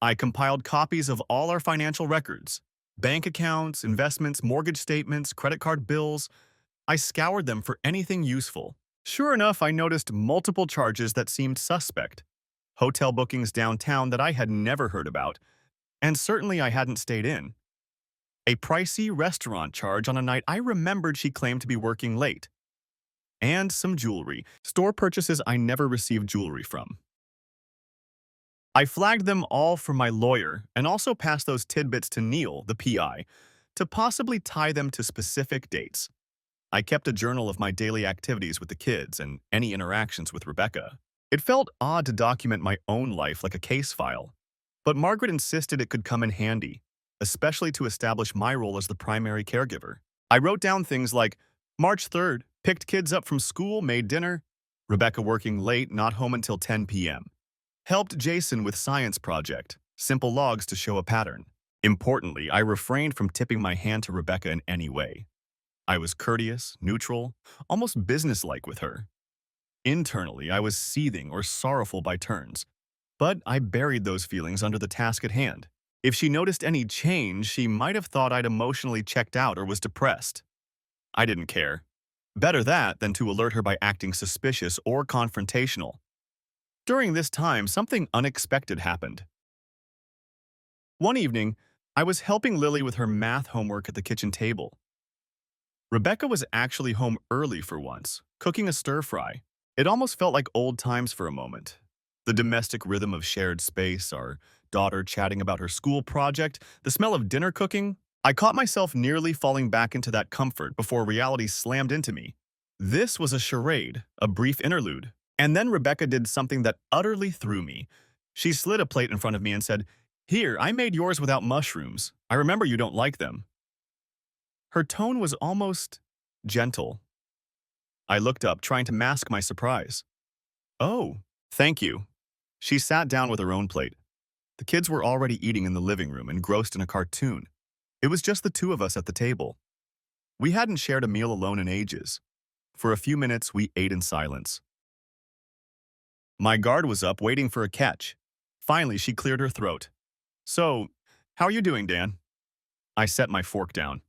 Speaker 1: I compiled copies of all our financial records, bank accounts, investments, mortgage statements, credit card bills. I scoured them for anything useful. Sure enough, I noticed multiple charges that seemed suspect. Hotel bookings downtown that I had never heard about, and certainly I hadn't stayed in. A pricey restaurant charge on a night I remembered she claimed to be working late. And some jewelry, store purchases I never received jewelry from. I flagged them all for my lawyer and also passed those tidbits to Neil, the PI, to possibly tie them to specific dates. I kept a journal of my daily activities with the kids and any interactions with Rebecca. It felt odd to document my own life like a case file, but Margaret insisted it could come in handy, especially to establish my role as the primary caregiver. I wrote down things like March 3rd, picked kids up from school, made dinner, Rebecca working late, not home until 10 p.m. Helped Jason with science project, simple logs to show a pattern. Importantly, I refrained from tipping my hand to Rebecca in any way. I was courteous, neutral, almost businesslike with her. Internally, I was seething or sorrowful by turns, but I buried those feelings under the task at hand. If she noticed any change, she might have thought I'd emotionally checked out or was depressed. I didn't care. Better that than to alert her by acting suspicious or confrontational. During this time, something unexpected happened. One evening, I was helping Lily with her math homework at the kitchen table. Rebecca was actually home early for once, cooking a stir-fry. It almost felt like old times for a moment. The domestic rhythm of shared space, our daughter chatting about her school project, the smell of dinner cooking. I caught myself nearly falling back into that comfort before reality slammed into me. This was a charade, a brief interlude. And then Rebecca did something that utterly threw me. She slid a plate in front of me and said, "Here, I made yours without mushrooms. I remember you don't like them." Her tone was almost gentle. I looked up, trying to mask my surprise. "Oh, thank you." She sat down with her own plate. The kids were already eating in the living room, engrossed in a cartoon. It was just the two of us at the table. We hadn't shared a meal alone in ages. For a few minutes, we ate in silence. My guard was up, waiting for a catch. Finally, she cleared her throat. "So, how are you doing, Dan?" I set my fork down.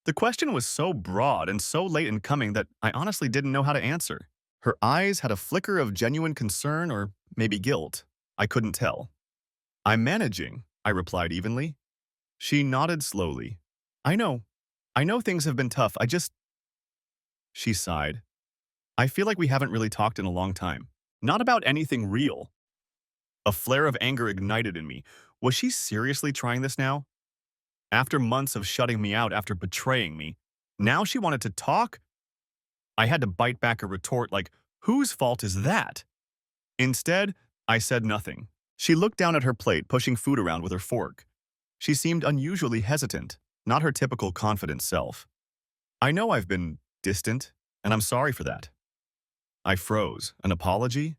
Speaker 1: The question was so broad and so late in coming that I honestly didn't know how to answer. Her eyes had a flicker of genuine concern or maybe guilt. I couldn't tell. "I'm managing," I replied evenly. She nodded slowly. I know. I know things have been tough. She sighed. "I feel like we haven't really talked in a long time. Not about anything real." A flare of anger ignited in me. Was she seriously trying this now? After months of shutting me out after betraying me, now she wanted to talk? I had to bite back a retort like, whose fault is that? Instead, I said nothing. She looked down at her plate, pushing food around with her fork. She seemed unusually hesitant, not her typical confident self. "I know I've been distant, and I'm sorry for that." I froze. An apology?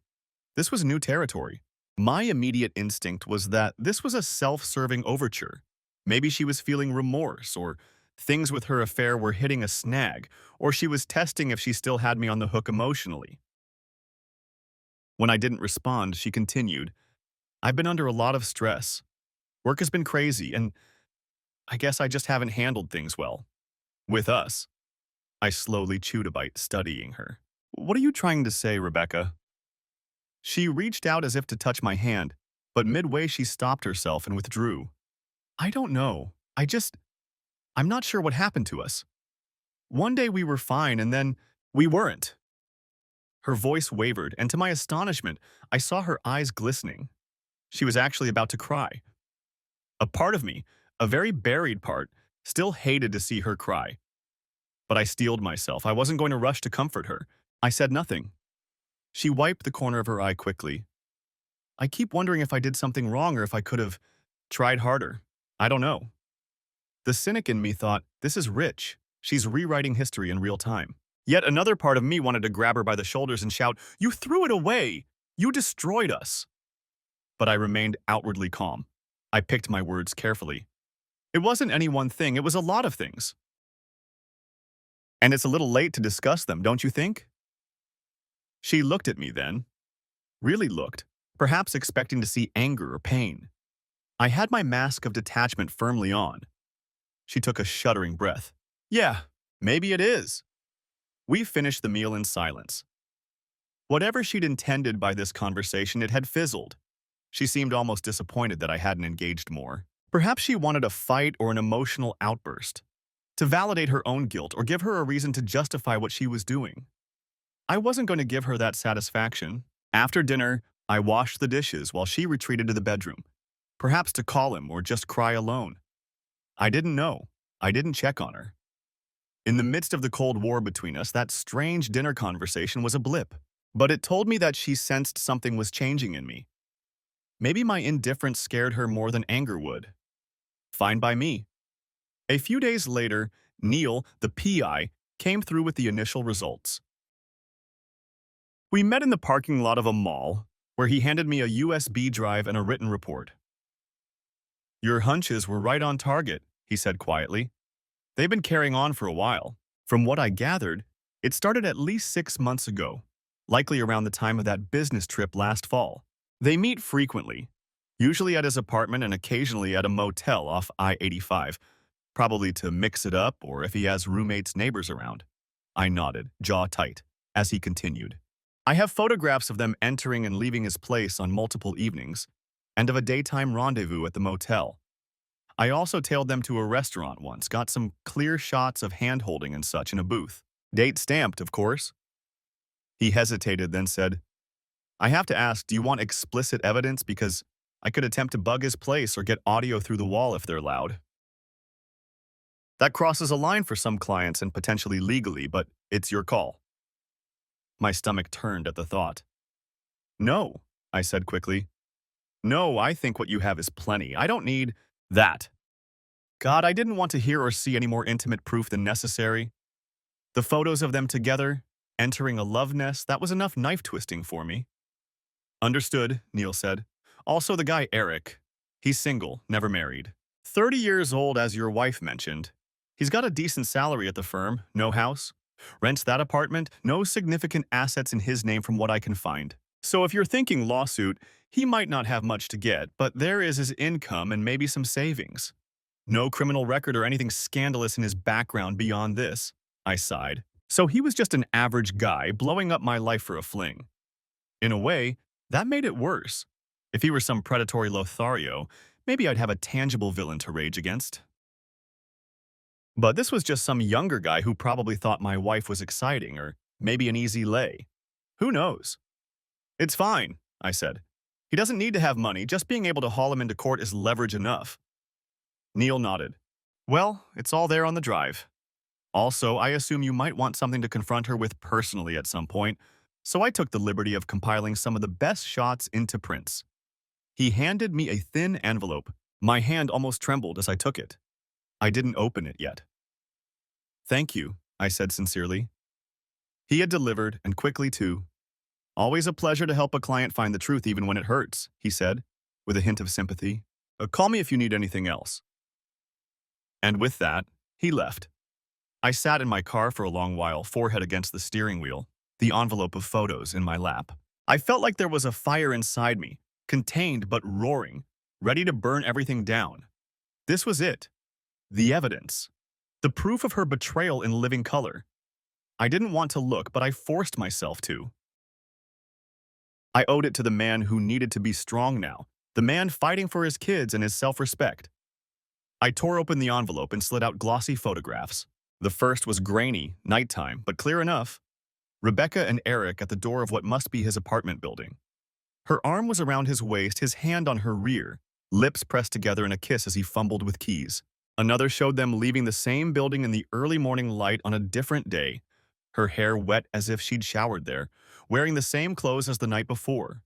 Speaker 1: This was new territory. My immediate instinct was that this was a self-serving overture. Maybe she was feeling remorse, or things with her affair were hitting a snag, or she was testing if she still had me on the hook emotionally. When I didn't respond, she continued, "I've been under a lot of stress. Work has been crazy, and I guess I just haven't handled things well. With us." I slowly chewed a bite, studying her. "What are you trying to say, Rebecca?" She reached out as if to touch my hand, but midway she stopped herself and withdrew. "I don't know. I'm not sure what happened to us. One day we were fine, and then we weren't." Her voice wavered, and to my astonishment, I saw her eyes glistening. She was actually about to cry. A part of me, a very buried part, still hated to see her cry. But I steeled myself. I wasn't going to rush to comfort her. I said nothing. She wiped the corner of her eye quickly. "I keep wondering if I did something wrong or if I could have tried harder. I don't know." The cynic in me thought, this is rich. She's rewriting history in real time. Yet another part of me wanted to grab her by the shoulders and shout, "You threw it away! You destroyed us!" But I remained outwardly calm. I picked my words carefully. It wasn't any one thing, it was a lot of things. And it's a little late to discuss them, don't you think? She looked at me then. Really looked, perhaps expecting to see anger or pain. I had my mask of detachment firmly on. She took a shuddering breath. "Yeah, maybe it is." We finished the meal in silence. Whatever she'd intended by this conversation, it had fizzled. She seemed almost disappointed that I hadn't engaged more. Perhaps she wanted a fight or an emotional outburst, to validate her own guilt or give her a reason to justify what she was doing. I wasn't going to give her that satisfaction. After dinner, I washed the dishes while she retreated to the bedroom, perhaps to call him or just cry alone. I didn't know. I didn't check on her. In the midst of the Cold War between us, that strange dinner conversation was a blip. But it told me that she sensed something was changing in me. Maybe my indifference scared her more than anger would. Fine by me. A few days later, Neil, the PI, came through with the initial results. We met in the parking lot of a mall, where he handed me a USB drive and a written report. "Your hunches were right on target," he said quietly. "They've been carrying on for a while. From what I gathered, it started at least 6 months ago, likely around the time of that business trip last fall. They meet frequently, usually at his apartment and occasionally at a motel off I-85, probably to mix it up or if he has roommates' neighbors around." I nodded, jaw tight, as he continued. "I have photographs of them entering and leaving his place on multiple evenings, and of a daytime rendezvous at the motel. I also tailed them to a restaurant once, got some clear shots of hand-holding and such in a booth. Date stamped, of course." He hesitated, then said, "I have to ask, do you want explicit evidence? Because I could attempt to bug his place or get audio through the wall if they're loud. That crosses a line for some clients and potentially legally, but it's your call." My stomach turned at the thought. "No," I said quickly. "No, I think what you have is plenty. I don't need that." God, I didn't want to hear or see any more intimate proof than necessary. The photos of them together, entering a love nest, that was enough knife-twisting for me. "Understood," Neil said. "Also the guy Eric. He's single, never married. 30 years old, as your wife mentioned. He's got a decent salary at the firm, no house. Rents that apartment, no significant assets in his name from what I can find. So if you're thinking lawsuit, he might not have much to get, but there is his income and maybe some savings. No criminal record or anything scandalous in his background beyond this." I sighed. So he was just an average guy blowing up my life for a fling. In a way, that made it worse. If he were some predatory Lothario, maybe I'd have a tangible villain to rage against. But this was just some younger guy who probably thought my wife was exciting or maybe an easy lay. Who knows? "It's fine," I said. "He doesn't need to have money. Just being able to haul him into court is leverage enough." Neil nodded. "Well, it's all there on the drive. Also, I assume you might want something to confront her with personally at some point, so I took the liberty of compiling some of the best shots into prints." He handed me a thin envelope. My hand almost trembled as I took it. I didn't open it yet. "Thank you," I said sincerely. He had delivered, and quickly too. "Always a pleasure to help a client find the truth even when it hurts," he said, with a hint of sympathy. Call me if you need anything else." And with that, he left. I sat in my car for a long while, forehead against the steering wheel, the envelope of photos in my lap. I felt like there was a fire inside me, contained but roaring, ready to burn everything down. This was it. The evidence. The proof of her betrayal in living color. I didn't want to look, but I forced myself to. I owed it to the man who needed to be strong now, the man fighting for his kids and his self-respect. I tore open the envelope and slid out glossy photographs. The first was grainy, nighttime, but clear enough. Rebecca and Eric at the door of what must be his apartment building. Her arm was around his waist, his hand on her rear, lips pressed together in a kiss as he fumbled with keys. Another showed them leaving the same building in the early morning light on a different day, her hair wet as if she'd showered there, wearing the same clothes as the night before.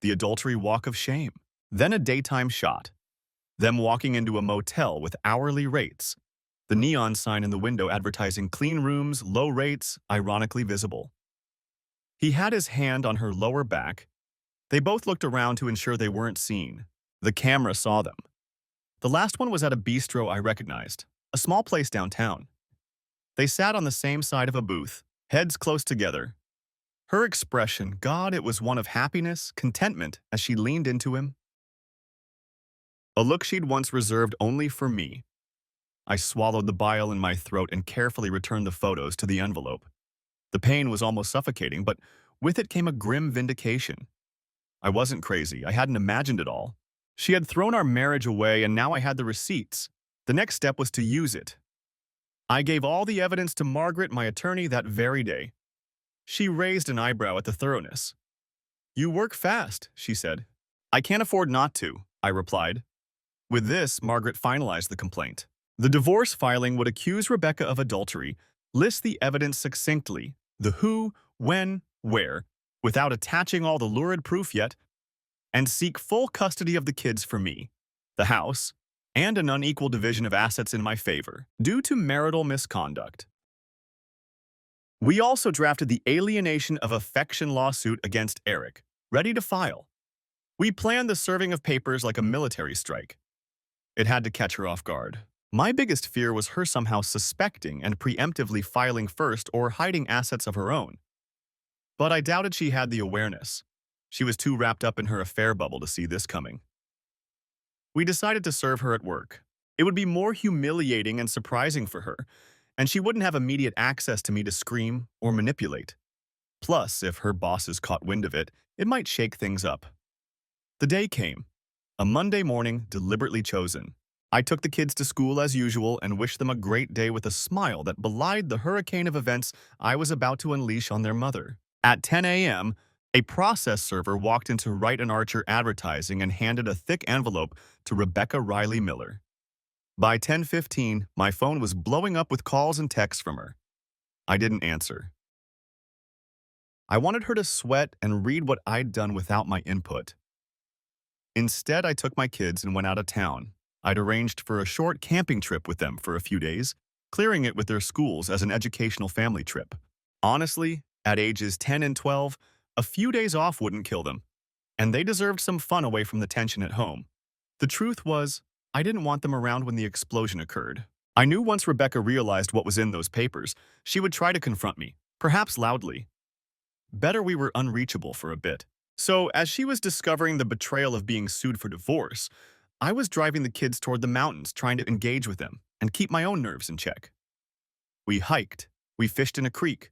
Speaker 1: The adultery walk of shame. Then a daytime shot. Them walking into a motel with hourly rates. The neon sign in the window advertising clean rooms, low rates, ironically visible. He had his hand on her lower back. They both looked around to ensure they weren't seen. The camera saw them. The last one was at a bistro I recognized, a small place downtown. They sat on the same side of a booth, heads close together. Her expression, God, it was one of happiness, contentment as she leaned into him. A look she'd once reserved only for me. I swallowed the bile in my throat and carefully returned the photos to the envelope. The pain was almost suffocating, but with it came a grim vindication. I wasn't crazy. I hadn't imagined it all. She had thrown our marriage away, and now I had the receipts. The next step was to use it. I gave all the evidence to Margaret, my attorney, that very day. She raised an eyebrow at the thoroughness. You work fast, she said. I can't afford not to, I replied. With this, Margaret finalized the complaint. The divorce filing would accuse Rebecca of adultery, list the evidence succinctly, the who, when, where, without attaching all the lurid proof yet, and seek full custody of the kids for me, the house, and an unequal division of assets in my favor, due to marital misconduct. We also drafted the alienation of affection lawsuit against Eric, ready to file. We planned the serving of papers like a military strike. It had to catch her off guard. My biggest fear was her somehow suspecting and preemptively filing first or hiding assets of her own. But I doubted she had the awareness. She was too wrapped up in her affair bubble to see this coming. We decided to serve her at work. It would be more humiliating and surprising for her, and she wouldn't have immediate access to me to scream or manipulate. Plus, if her bosses caught wind of it, it might shake things up. The day came. A Monday morning deliberately chosen. I took the kids to school as usual and wished them a great day with a smile that belied the hurricane of events I was about to unleash on their mother. At 10 a.m., a process server walked into Wright and Archer Advertising and handed a thick envelope to Rebecca Riley Miller. By 10:15, my phone was blowing up with calls and texts from her. I didn't answer. I wanted her to sweat and read what I'd done without my input. Instead, I took my kids and went out of town. I'd arranged for a short camping trip with them for a few days, clearing it with their schools as an educational family trip. Honestly, at ages 10 and 12, a few days off wouldn't kill them, and they deserved some fun away from the tension at home. The truth was, I didn't want them around when the explosion occurred. I knew once Rebecca realized what was in those papers, she would try to confront me, perhaps loudly. Better we were unreachable for a bit. So, as she was discovering the betrayal of being sued for divorce, I was driving the kids toward the mountains trying to engage with them and keep my own nerves in check. We hiked, we fished in a creek,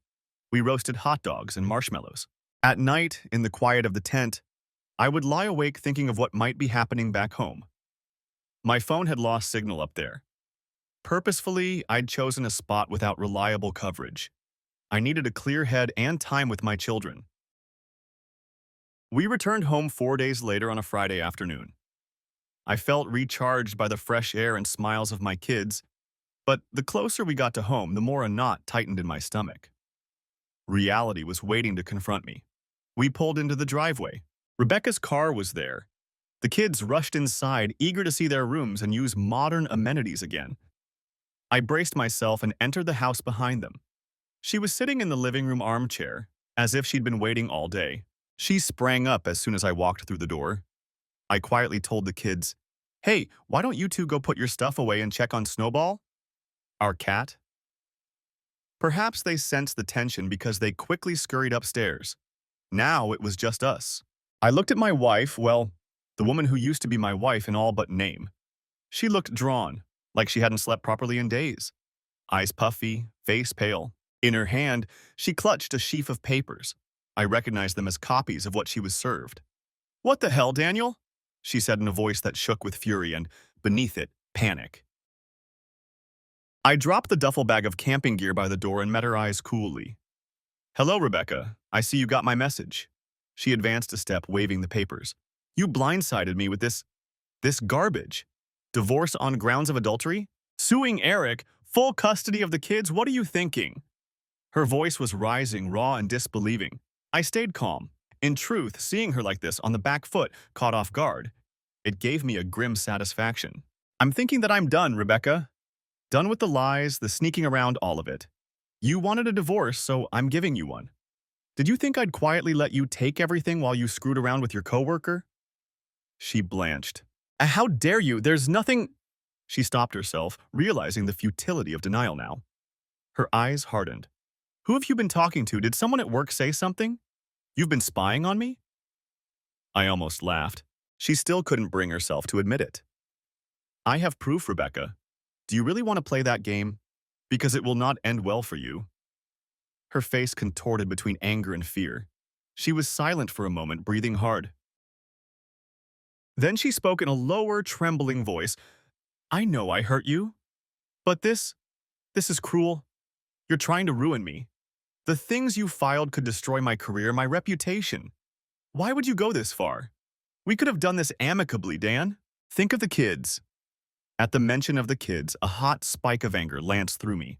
Speaker 1: we roasted hot dogs and marshmallows. At night, in the quiet of the tent, I would lie awake thinking of what might be happening back home. My phone had lost signal up there. Purposefully, I'd chosen a spot without reliable coverage. I needed a clear head and time with my children. We returned home 4 days later on a Friday afternoon. I felt recharged by the fresh air and smiles of my kids, but the closer we got to home, the more a knot tightened in my stomach. Reality was waiting to confront me. We pulled into the driveway. Rebecca's car was there. The kids rushed inside, eager to see their rooms and use modern amenities again. I braced myself and entered the house behind them. She was sitting in the living room armchair, as if she'd been waiting all day. She sprang up as soon as I walked through the door. I quietly told the kids, "Hey, why don't you two go put your stuff away and check on Snowball, our cat?" Perhaps they sensed the tension because they quickly scurried upstairs. Now it was just us. I looked at my wife, well, the woman who used to be my wife in all but name. She looked drawn, like she hadn't slept properly in days. Eyes puffy, face pale. In her hand, she clutched a sheaf of papers. I recognized them as copies of what she was served. "What the hell, Daniel?" she said in a voice that shook with fury and, beneath it, panic. I dropped the duffel bag of camping gear by the door and met her eyes coolly. "Hello, Rebecca. I see you got my message." She advanced a step, waving the papers. "You blindsided me with this garbage. Divorce on grounds of adultery? Suing Eric? Full custody of the kids? What are you thinking?" Her voice was rising, raw and disbelieving. I stayed calm. In truth, seeing her like this, on the back foot, caught off guard, it gave me a grim satisfaction. "I'm thinking that I'm done, Rebecca. Done with the lies, the sneaking around, all of it. You wanted a divorce, so I'm giving you one. Did you think I'd quietly let you take everything while you screwed around with your coworker?" She blanched. How dare you? There's nothing—" She stopped herself, realizing the futility of denial now. Her eyes hardened. "Who have you been talking to? Did someone at work say something? You've been spying on me?" I almost laughed. She still couldn't bring herself to admit it. "I have proof, Rebecca. Do you really want to play that game? Because it will not end well for you." Her face contorted between anger and fear. She was silent for a moment, breathing hard. Then she spoke in a lower, trembling voice. "I know I hurt you. But this is cruel. You're trying to ruin me. The things you filed could destroy my career, my reputation. Why would you go this far? We could have done this amicably, Dan. Think of the kids. At the mention of the kids, a hot spike of anger lanced through me.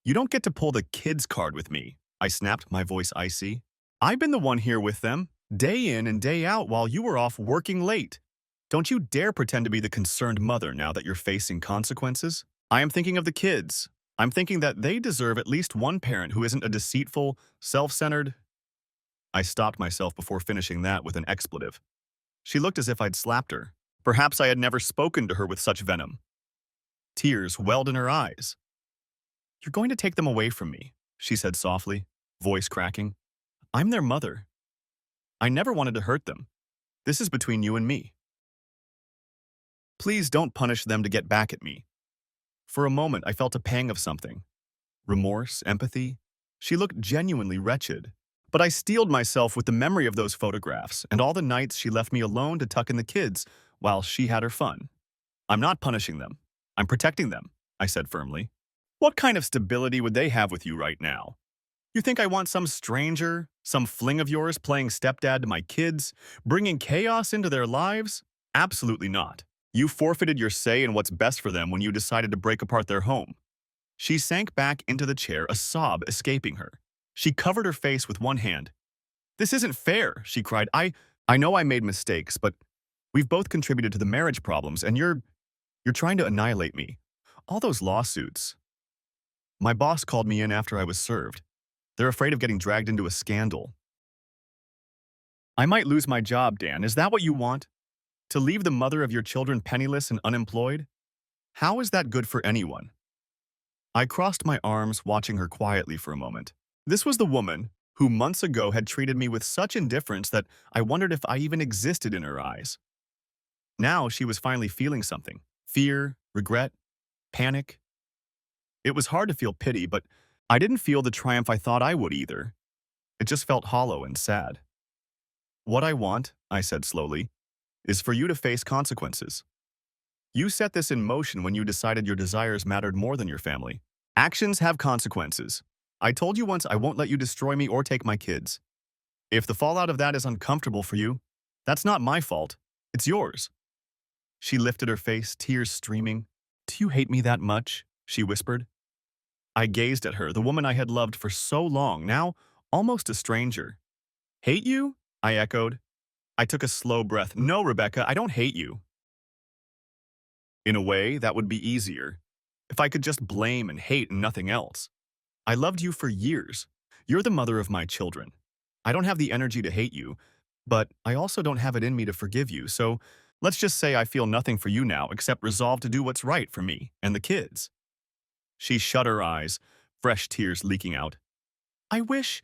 Speaker 1: You don't get to pull the kids card with me, I snapped, my voice icy. I've been the one here with them, day in and day out while you were off working late. Don't you dare pretend to be the concerned mother now that you're facing consequences. I am thinking of the kids. I'm thinking that they deserve at least one parent who isn't a deceitful, self-centered. I stopped myself before finishing that with an expletive. She looked as if I'd slapped her. Perhaps I had never spoken to her with such venom. Tears welled in her eyes. You're going to take them away from me, she said softly, voice cracking. I'm their mother. I never wanted to hurt them. This is between you and me. Please don't punish them to get back at me. For a moment, I felt a pang of something. Remorse, empathy. She looked genuinely wretched. But I steeled myself with the memory of those photographs and all the nights she left me alone to tuck in the kids while she had her fun. I'm not punishing them. I'm protecting them, I said firmly. What kind of stability would they have with you right now? You think I want some stranger, some fling of yours playing stepdad to my kids, bringing chaos into their lives? Absolutely not. You forfeited your say in what's best for them when you decided to break apart their home. She sank back into the chair, a sob escaping her. She covered her face with one hand. This isn't fair, she cried. I know I made mistakes, but we've both contributed to the marriage problems, and you're trying to annihilate me. All those lawsuits. My boss called me in after I was served. They're afraid of getting dragged into a scandal. I might lose my job, Dan. Is that what you want? To leave the mother of your children penniless and unemployed? How is that good for anyone? I crossed my arms, watching her quietly for a moment. This was the woman who months ago had treated me with such indifference that I wondered if I even existed in her eyes. Now she was finally feeling something. Fear, regret, panic. It was hard to feel pity, but I didn't feel the triumph I thought I would either. It just felt hollow and sad. What I want, I said slowly, is for you to face consequences. You set this in motion when you decided your desires mattered more than your family. Actions have consequences. I told you once I won't let you destroy me or take my kids. If the fallout of that is uncomfortable for you, that's not my fault. It's yours. She lifted her face, tears streaming. Do you hate me that much? She whispered. I gazed at her, the woman I had loved for so long, now almost a stranger. Hate you? I echoed. I took a slow breath. No, Rebecca, I don't hate you. In a way, that would be easier. If I could just blame and hate and nothing else. I loved you for years. You're the mother of my children. I don't have the energy to hate you, but I also don't have it in me to forgive you, so let's just say I feel nothing for you now except resolve to do what's right for me and the kids. She shut her eyes, fresh tears leaking out. I wish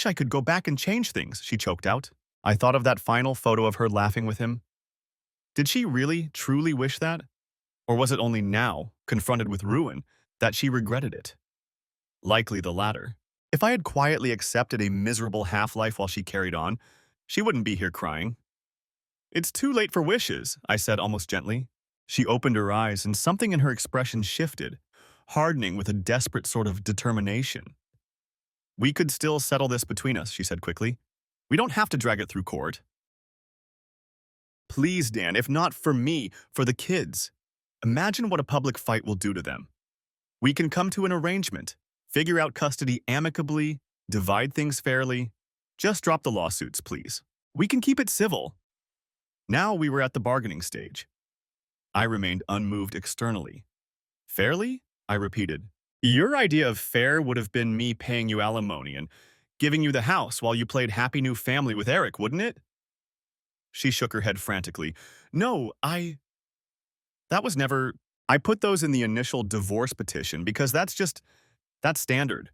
Speaker 1: I could go back and change things, she choked out. I thought of that final photo of her laughing with him. Did she really, truly wish that? Or was it only now, confronted with ruin, that she regretted it? Likely the latter. If I had quietly accepted a miserable half-life while she carried on, she wouldn't be here crying. It's too late for wishes, I said almost gently. She opened her eyes and something in her expression shifted, hardening with a desperate sort of determination. We could still settle this between us, she said quickly. We don't have to drag it through court. Please, Dan, if not for me, for the kids. Imagine what a public fight will do to them. We can come to an arrangement, figure out custody amicably, divide things fairly. Just drop the lawsuits, please. We can keep it civil. Now we were at the bargaining stage. I remained unmoved externally. Fairly? I repeated. Your idea of fair would have been me paying you alimony and giving you the house while you played Happy New Family with Eric, wouldn't it? She shook her head frantically. No, that was never... I put those in the initial divorce petition because that's standard.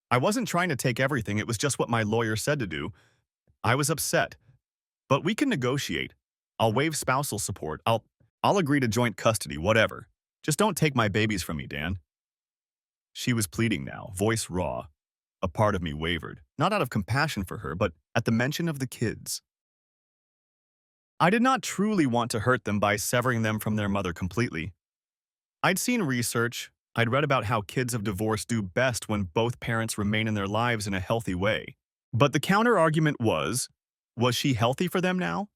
Speaker 1: I wasn't trying to take everything, it was just what my lawyer said to do. I was upset. But we can negotiate. I'll waive spousal support. I'll agree to joint custody, whatever. Just don't take my babies from me, Dan. She was pleading now, voice raw. A part of me wavered, not out of compassion for her, but at the mention of the kids. I did not truly want to hurt them by severing them from their mother completely. I'd seen research, I'd read about how kids of divorce do best when both parents remain in their lives in a healthy way. But the counter-argument was, Was she healthy for them now?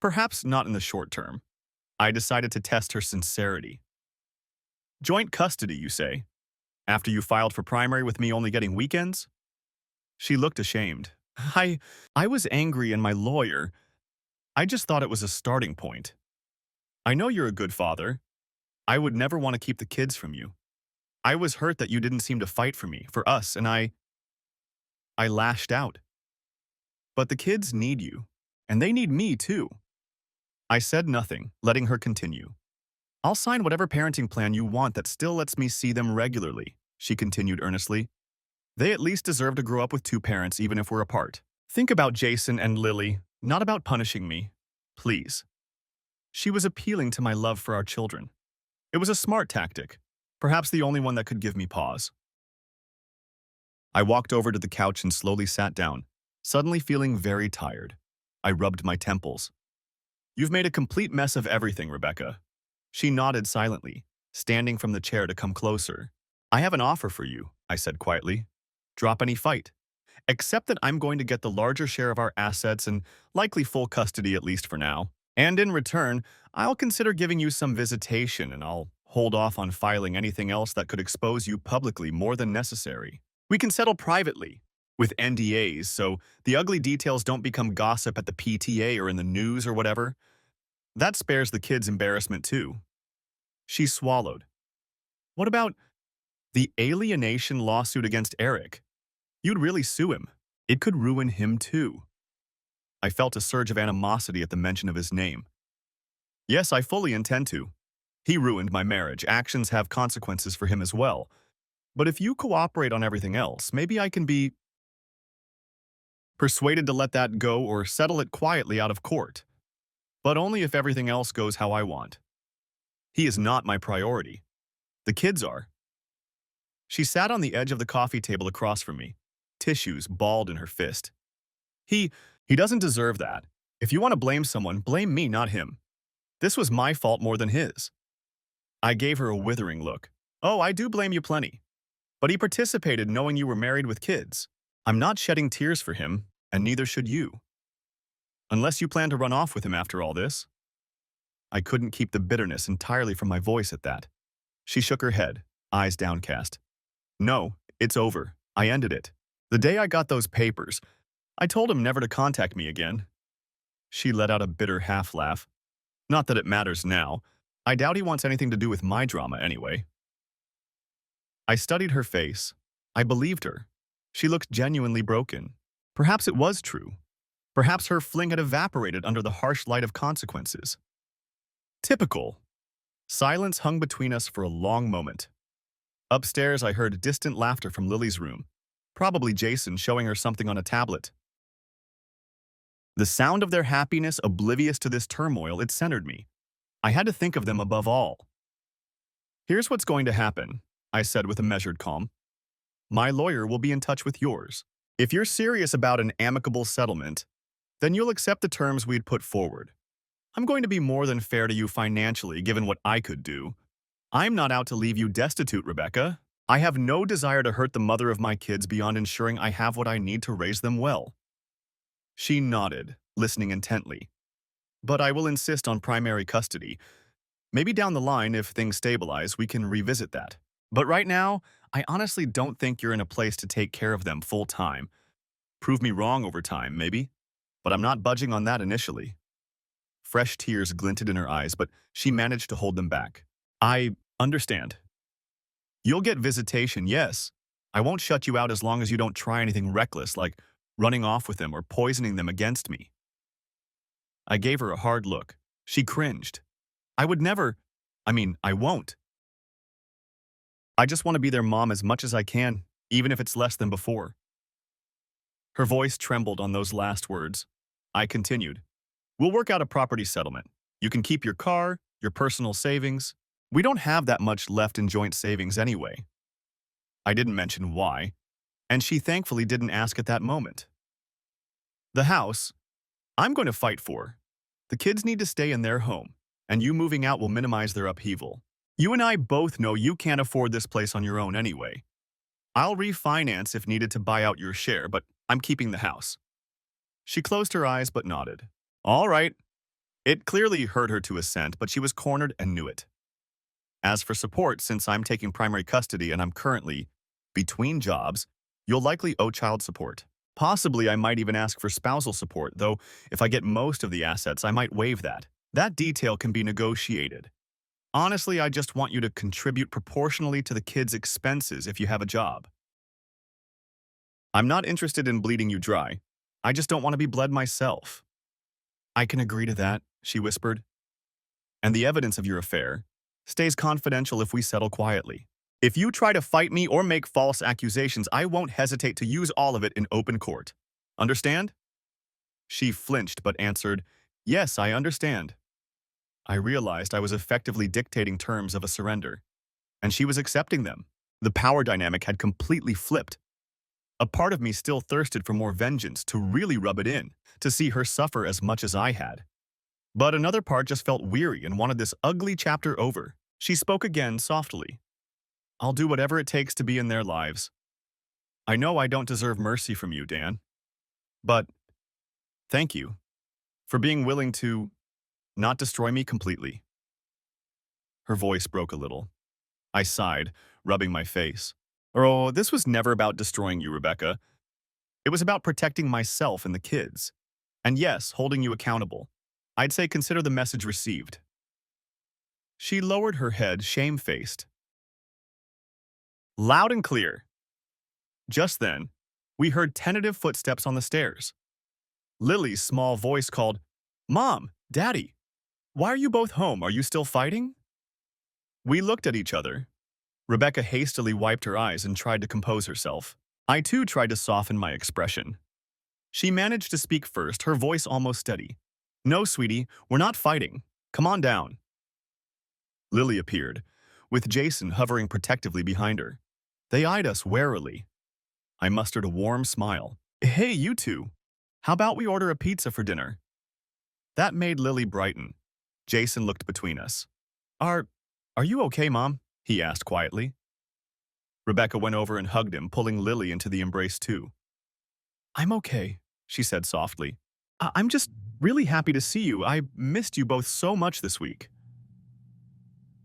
Speaker 1: Perhaps not in the short term. I decided to test her sincerity. Joint custody, you say? After you filed for primary with me only getting weekends? She looked ashamed. I was angry and my lawyer. I just thought it was a starting point. I know you're a good father. I would never want to keep the kids from you. I was hurt that you didn't seem to fight for me, for us, and I lashed out. But the kids need you, and they need me too. I said nothing, letting her continue. I'll sign whatever parenting plan you want that still lets me see them regularly, she continued earnestly. They at least deserve to grow up with two parents even if we're apart. Think about Jason and Lily, not about punishing me. Please. She was appealing to my love for our children. It was a smart tactic, perhaps the only one that could give me pause. I walked over to the couch and slowly sat down, suddenly feeling very tired. I rubbed my temples. You've made a complete mess of everything, Rebecca. She nodded silently, standing from the chair to come closer. I have an offer for you, I said quietly. Drop any fight. Accept that I'm going to get the larger share of our assets and likely full custody at least for now. And in return, I'll consider giving you some visitation and I'll hold off on filing anything else that could expose you publicly more than necessary. We can settle privately, with NDAs, so the ugly details don't become gossip at the PTA or in the news or whatever. That spares the kids embarrassment too. She swallowed. What about the alienation lawsuit against Eric? You'd really sue him. It could ruin him too. I felt a surge of animosity at the mention of his name. Yes, I fully intend to. He ruined my marriage. Actions have consequences for him as well. But if you cooperate on everything else, maybe I can be persuaded to let that go or settle it quietly out of court. But only if everything else goes how I want. He is not my priority. The kids are. She sat on the edge of the coffee table across from me, tissues balled in her fist. He doesn't deserve that. If you want to blame someone, blame me, not him. This was my fault more than his. I gave her a withering look. Oh, I do blame you plenty. But he participated knowing you were married with kids. I'm not shedding tears for him, and neither should you. Unless you plan to run off with him after all this. I couldn't keep the bitterness entirely from my voice at that. She shook her head, eyes downcast. No, it's over. I ended it. The day I got those papers, I told him never to contact me again. She let out a bitter half-laugh. Not that it matters now. I doubt he wants anything to do with my drama anyway. I studied her face. I believed her. She looked genuinely broken. Perhaps it was true. Perhaps her fling had evaporated under the harsh light of consequences. Typical. Silence hung between us for a long moment. Upstairs, I heard distant laughter from Lily's room, probably Jason showing her something on a tablet. The sound of their happiness, oblivious to this turmoil, it centered me. I had to think of them above all. Here's what's going to happen, I said with a measured calm. My lawyer will be in touch with yours. If you're serious about an amicable settlement, then you'll accept the terms we'd put forward. I'm going to be more than fair to you financially, given what I could do. I'm not out to leave you destitute, Rebecca. I have no desire to hurt the mother of my kids beyond ensuring I have what I need to raise them well. She nodded, listening intently. But I will insist on primary custody. Maybe down the line, if things stabilize, we can revisit that. But right now, I honestly don't think you're in a place to take care of them full-time. Prove me wrong over time, maybe. But I'm not budging on that initially. Fresh tears glinted in her eyes, but she managed to hold them back. I understand. You'll get visitation, yes. I won't shut you out as long as you don't try anything reckless, like running off with them or poisoning them against me. I gave her a hard look. She cringed. I would never. I won't. I just want to be their mom as much as I can, even if it's less than before. Her voice trembled on those last words. I continued. We'll work out a property settlement. You can keep your car, your personal savings. We don't have that much left in joint savings anyway. I didn't mention why, and she thankfully didn't ask at that moment. The house, I'm going to fight for. The kids need to stay in their home, and you moving out will minimize their upheaval. You and I both know you can't afford this place on your own anyway. I'll refinance if needed to buy out your share, but I'm keeping the house. She closed her eyes but nodded. All right. It clearly hurt her to assent, but she was cornered and knew it. As for support, since I'm taking primary custody and I'm currently between jobs, you'll likely owe child support. Possibly I might even ask for spousal support, though if I get most of the assets, I might waive that. That detail can be negotiated. Honestly, I just want you to contribute proportionally to the kids' expenses if you have a job. I'm not interested in bleeding you dry. I just don't want to be bled myself. I can agree to that, she whispered. And the evidence of your affair stays confidential if we settle quietly. If you try to fight me or make false accusations, I won't hesitate to use all of it in open court. Understand? She flinched but answered, Yes, I understand. I realized I was effectively dictating terms of a surrender, and she was accepting them. The power dynamic had completely flipped. A part of me still thirsted for more vengeance, to really rub it in, to see her suffer as much as I had. But another part just felt weary and wanted this ugly chapter over. She spoke again softly. I'll do whatever it takes to be in their lives. I know I don't deserve mercy from you, Dan. But thank you for being willing to not destroy me completely. Her voice broke a little. I sighed, rubbing my face. Oh, this was never about destroying you, Rebecca. It was about protecting myself and the kids. And yes, holding you accountable. I'd say consider the message received. She lowered her head, shamefaced. Loud and clear. Just then, we heard tentative footsteps on the stairs. Lily's small voice called, Mom, Daddy, why are you both home? Are you still fighting? We looked at each other. Rebecca hastily wiped her eyes and tried to compose herself. I too tried to soften my expression. She managed to speak first, her voice almost steady. No, sweetie, we're not fighting. Come on down. Lily appeared, with Jason hovering protectively behind her. They eyed us warily. I mustered a warm smile. Hey, you two. How about we order a pizza for dinner? That made Lily brighten. Jason looked between us. Are you okay, Mom? He asked quietly. Rebecca went over and hugged him, pulling Lily into the embrace too. I'm okay, she said softly. I'm just really happy to see you. I missed you both so much this week.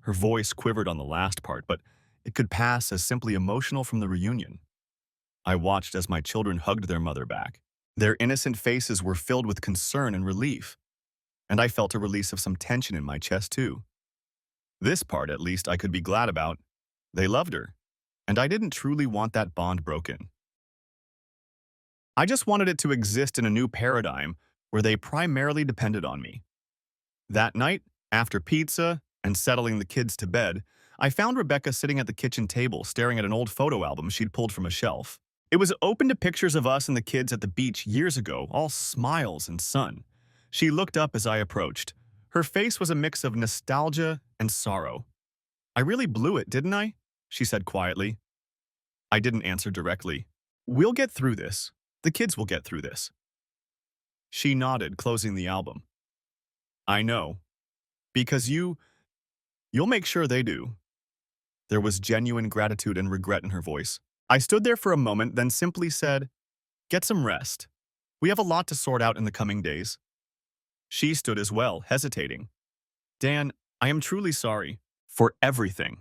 Speaker 1: Her voice quivered on the last part, but it could pass as simply emotional from the reunion. I watched as my children hugged their mother back. Their innocent faces were filled with concern and relief, and I felt a release of some tension in my chest too. This part, at least, I could be glad about. They loved her, and I didn't truly want that bond broken. I just wanted it to exist in a new paradigm where they primarily depended on me. That night, after pizza and settling the kids to bed, I found Rebecca sitting at the kitchen table staring at an old photo album she'd pulled from a shelf. It was open to pictures of us and the kids at the beach years ago, all smiles and sun. She looked up as I approached. Her face was a mix of nostalgia and sorrow. I really blew it, didn't I? She said quietly. I didn't answer directly. We'll get through this. The kids will get through this. She nodded, closing the album. I know. Because you'll make sure they do. There was genuine gratitude and regret in her voice. I stood there for a moment, then simply said, Get some rest. We have a lot to sort out in the coming days. She stood as well, hesitating. Dan, I am truly sorry for everything.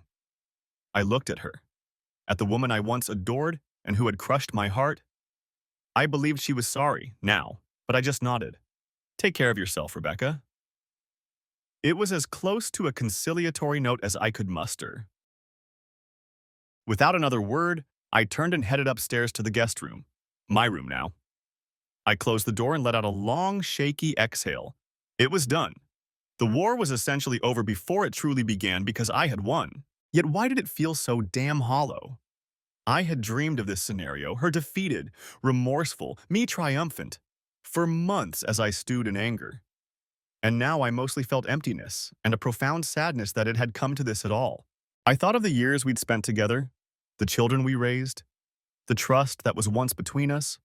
Speaker 1: I looked at her, at the woman I once adored and who had crushed my heart. I believed she was sorry now, but I just nodded. Take care of yourself, Rebecca. It was as close to a conciliatory note as I could muster. Without another word, I turned and headed upstairs to the guest room. My room now. I closed the door and let out a long, shaky exhale. It was done. The war was essentially over before it truly began because I had won. Yet why did it feel so damn hollow? I had dreamed of this scenario, her defeated, remorseful, me triumphant, for months as I stewed in anger. And now I mostly felt emptiness and a profound sadness that it had come to this at all. I thought of the years we'd spent together, the children we raised, the trust that was once between us,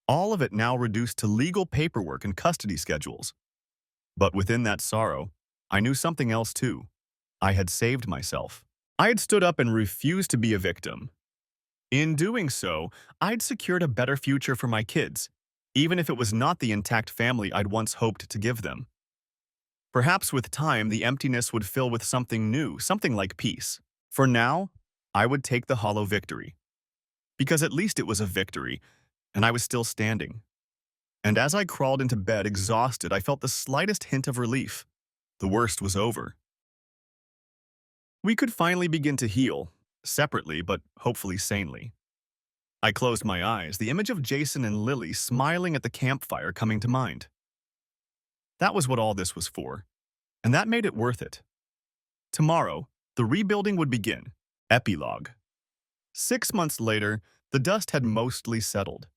Speaker 1: all of it now reduced to legal paperwork and custody schedules. But within that sorrow, I knew something else too. I had saved myself. I had stood up and refused to be a victim. In doing so, I'd secured a better future for my kids, even if it was not the intact family I'd once hoped to give them. Perhaps with time, the emptiness would fill with something new, something like peace. For now, I would take the hollow victory, because at least it was a victory, and I was still standing. And as I crawled into bed exhausted, I felt the slightest hint of relief. The worst was over. We could finally begin to heal, separately but hopefully sanely. I closed my eyes, the image of Jason and Lily smiling at the campfire coming to mind. That was what all this was for, and that made it worth it. Tomorrow, the rebuilding would begin. Epilogue. 6 months later, the dust had mostly settled.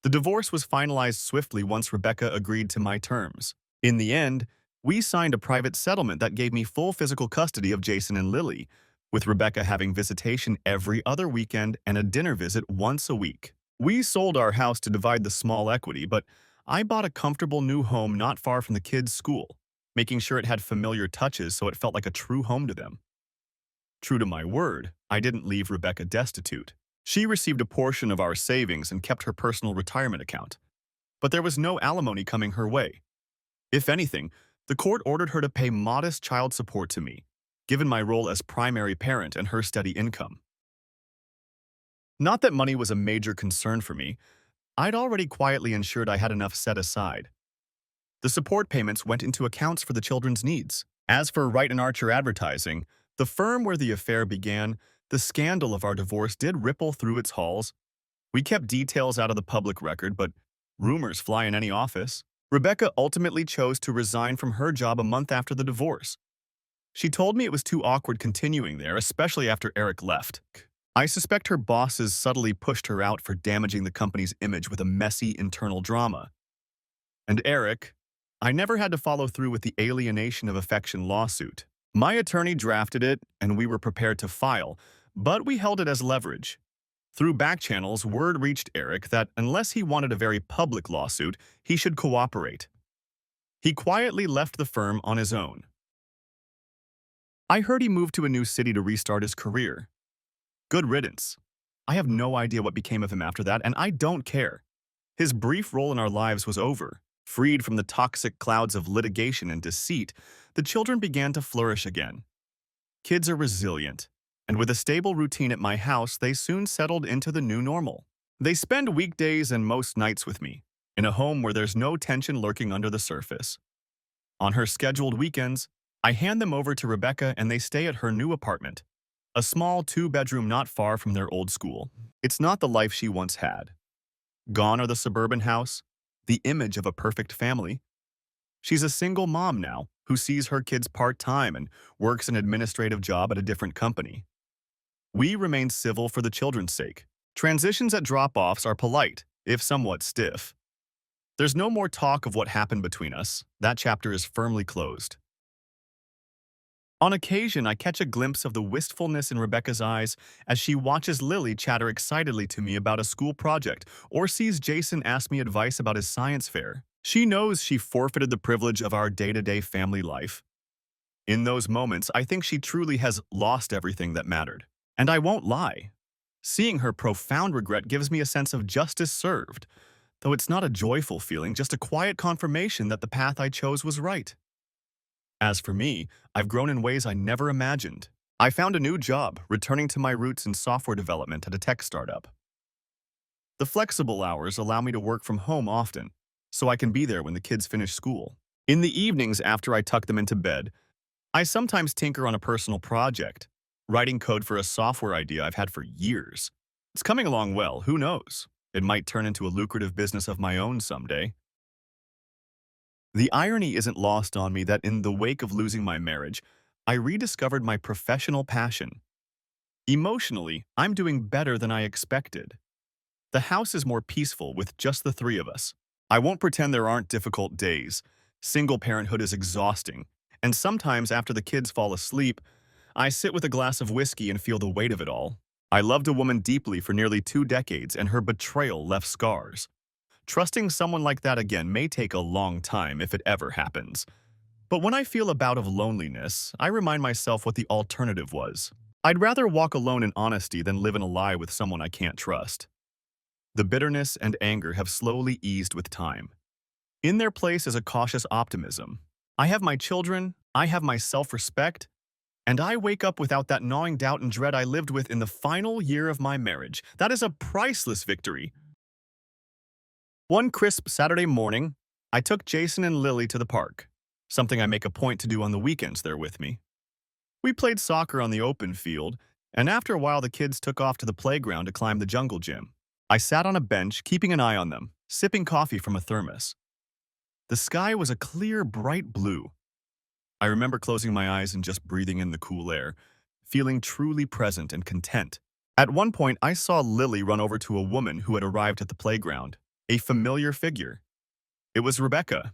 Speaker 1: The divorce was finalized swiftly once Rebecca agreed to my terms. In the end, we signed a private settlement that gave me full physical custody of Jason and Lily, with Rebecca having visitation every other weekend and a dinner visit once a week. We sold our house to divide the small equity, but I bought a comfortable new home not far from the kids' school, making sure it had familiar touches so it felt like a true home to them. True to my word, I didn't leave Rebecca destitute. She received a portion of our savings and kept her personal retirement account. But there was no alimony coming her way. If anything, the court ordered her to pay modest child support to me, given my role as primary parent and her steady income. Not that money was a major concern for me. I'd already quietly ensured I had enough set aside. The support payments went into accounts for the children's needs. As for Wright and Archer Advertising, the firm where the affair began, the scandal of our divorce did ripple through its halls. We kept details out of the public record, but rumors fly in any office. Rebecca ultimately chose to resign from her job a month after the divorce. She told me it was too awkward continuing there, especially after Eric left. I suspect her bosses subtly pushed her out for damaging the company's image with a messy internal drama. And Eric, I never had to follow through with the alienation of affection lawsuit. My attorney drafted it, and we were prepared to file, but we held it as leverage. Through back channels, word reached Eric that unless he wanted a very public lawsuit, he should cooperate. He quietly left the firm on his own. I heard he moved to a new city to restart his career. Good riddance. I have no idea what became of him after that, and I don't care. His brief role in our lives was over. Freed from the toxic clouds of litigation and deceit, the children began to flourish again. Kids are resilient, and with a stable routine at my house, they soon settled into the new normal. They spend weekdays and most nights with me, in a home where there's no tension lurking under the surface. On her scheduled weekends, I hand them over to Rebecca and they stay at her new apartment, a small 2-bedroom not far from their old school. It's not the life she once had. Gone are the suburban house, the image of a perfect family. She's a single mom now who sees her kids part-time and works an administrative job at a different company. We remain civil for the children's sake. Transitions at drop-offs are polite, if somewhat stiff. There's no more talk of what happened between us. That chapter is firmly closed. On occasion, I catch a glimpse of the wistfulness in Rebecca's eyes as she watches Lily chatter excitedly to me about a school project or sees Jason ask me advice about his science fair. She knows she forfeited the privilege of our day-to-day family life. In those moments, I think she truly has lost everything that mattered. And I won't lie. Seeing her profound regret gives me a sense of justice served, though it's not a joyful feeling, just a quiet confirmation that the path I chose was right. As for me, I've grown in ways I never imagined. I found a new job, returning to my roots in software development at a tech startup. The flexible hours allow me to work from home often, so I can be there when the kids finish school. In the evenings after I tuck them into bed, I sometimes tinker on a personal project, writing code for a software idea I've had for years. It's coming along well, who knows? It might turn into a lucrative business of my own someday. The irony isn't lost on me that in the wake of losing my marriage, I rediscovered my professional passion. Emotionally, I'm doing better than I expected. The house is more peaceful with just the three of us. I won't pretend there aren't difficult days. Single parenthood is exhausting, and sometimes after the kids fall asleep, I sit with a glass of whiskey and feel the weight of it all. I loved a woman deeply for nearly 2 decades, and her betrayal left scars. Trusting someone like that again may take a long time if it ever happens. But when I feel a bout of loneliness, I remind myself what the alternative was. I'd rather walk alone in honesty than live in a lie with someone I can't trust. The bitterness and anger have slowly eased with time. In their place is a cautious optimism. I have my children, I have my self-respect, and I wake up without that gnawing doubt and dread I lived with in the final year of my marriage. That is a priceless victory. One crisp Saturday morning, I took Jason and Lily to the park, something I make a point to do on the weekends they're with me. We played soccer on the open field, and after a while the kids took off to the playground to climb the jungle gym. I sat on a bench, keeping an eye on them, sipping coffee from a thermos. The sky was a clear, bright blue. I remember closing my eyes and just breathing in the cool air, feeling truly present and content. At one point, I saw Lily run over to a woman who had arrived at the playground, a familiar figure. It was Rebecca.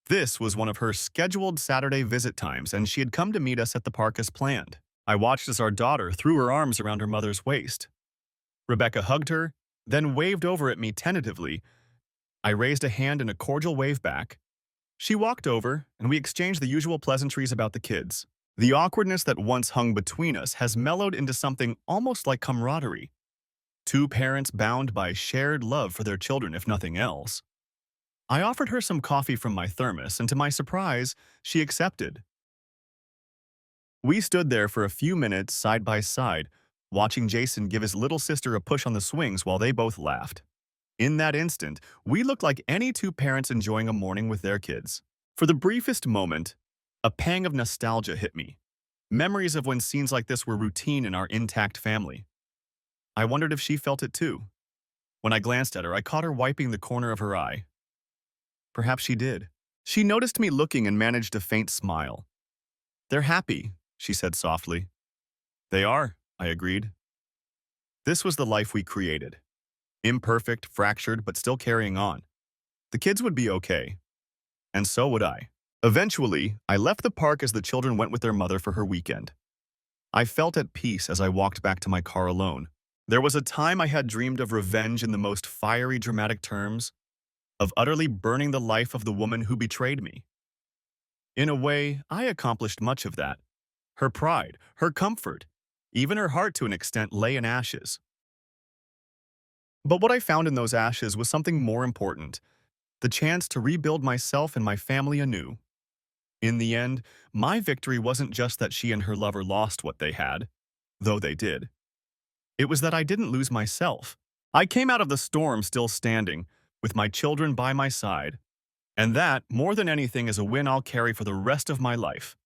Speaker 1: This was one of her scheduled Saturday visit times, and she had come to meet us at the park as planned. I watched as our daughter threw her arms around her mother's waist. Rebecca hugged her, then waved over at me tentatively. I raised a hand in a cordial wave back. She walked over, and we exchanged the usual pleasantries about the kids. The awkwardness that once hung between us has mellowed into something almost like camaraderie. Two parents bound by shared love for their children, if nothing else. I offered her some coffee from my thermos, and to my surprise, she accepted. We stood there for a few minutes side by side, watching Jason give his little sister a push on the swings while they both laughed. In that instant, we looked like any two parents enjoying a morning with their kids. For the briefest moment, a pang of nostalgia hit me. Memories of when scenes like this were routine in our intact family. I wondered if she felt it too. When I glanced at her, I caught her wiping the corner of her eye. Perhaps she did. She noticed me looking and managed a faint smile. "They're happy," she said softly. "They are," I agreed. This was the life we created. Imperfect, fractured, but still carrying on. The kids would be okay. And so would I. Eventually, I left the park as the children went with their mother for her weekend. I felt at peace as I walked back to my car alone. There was a time I had dreamed of revenge in the most fiery, dramatic terms, of utterly burning the life of the woman who betrayed me. In a way, I accomplished much of that. Her pride, her comfort, even her heart to an extent lay in ashes. But what I found in those ashes was something more important, the chance to rebuild myself and my family anew. In the end, my victory wasn't just that she and her lover lost what they had, though they did. It was that I didn't lose myself. I came out of the storm still standing, with my children by my side. And that, more than anything, is a win I'll carry for the rest of my life.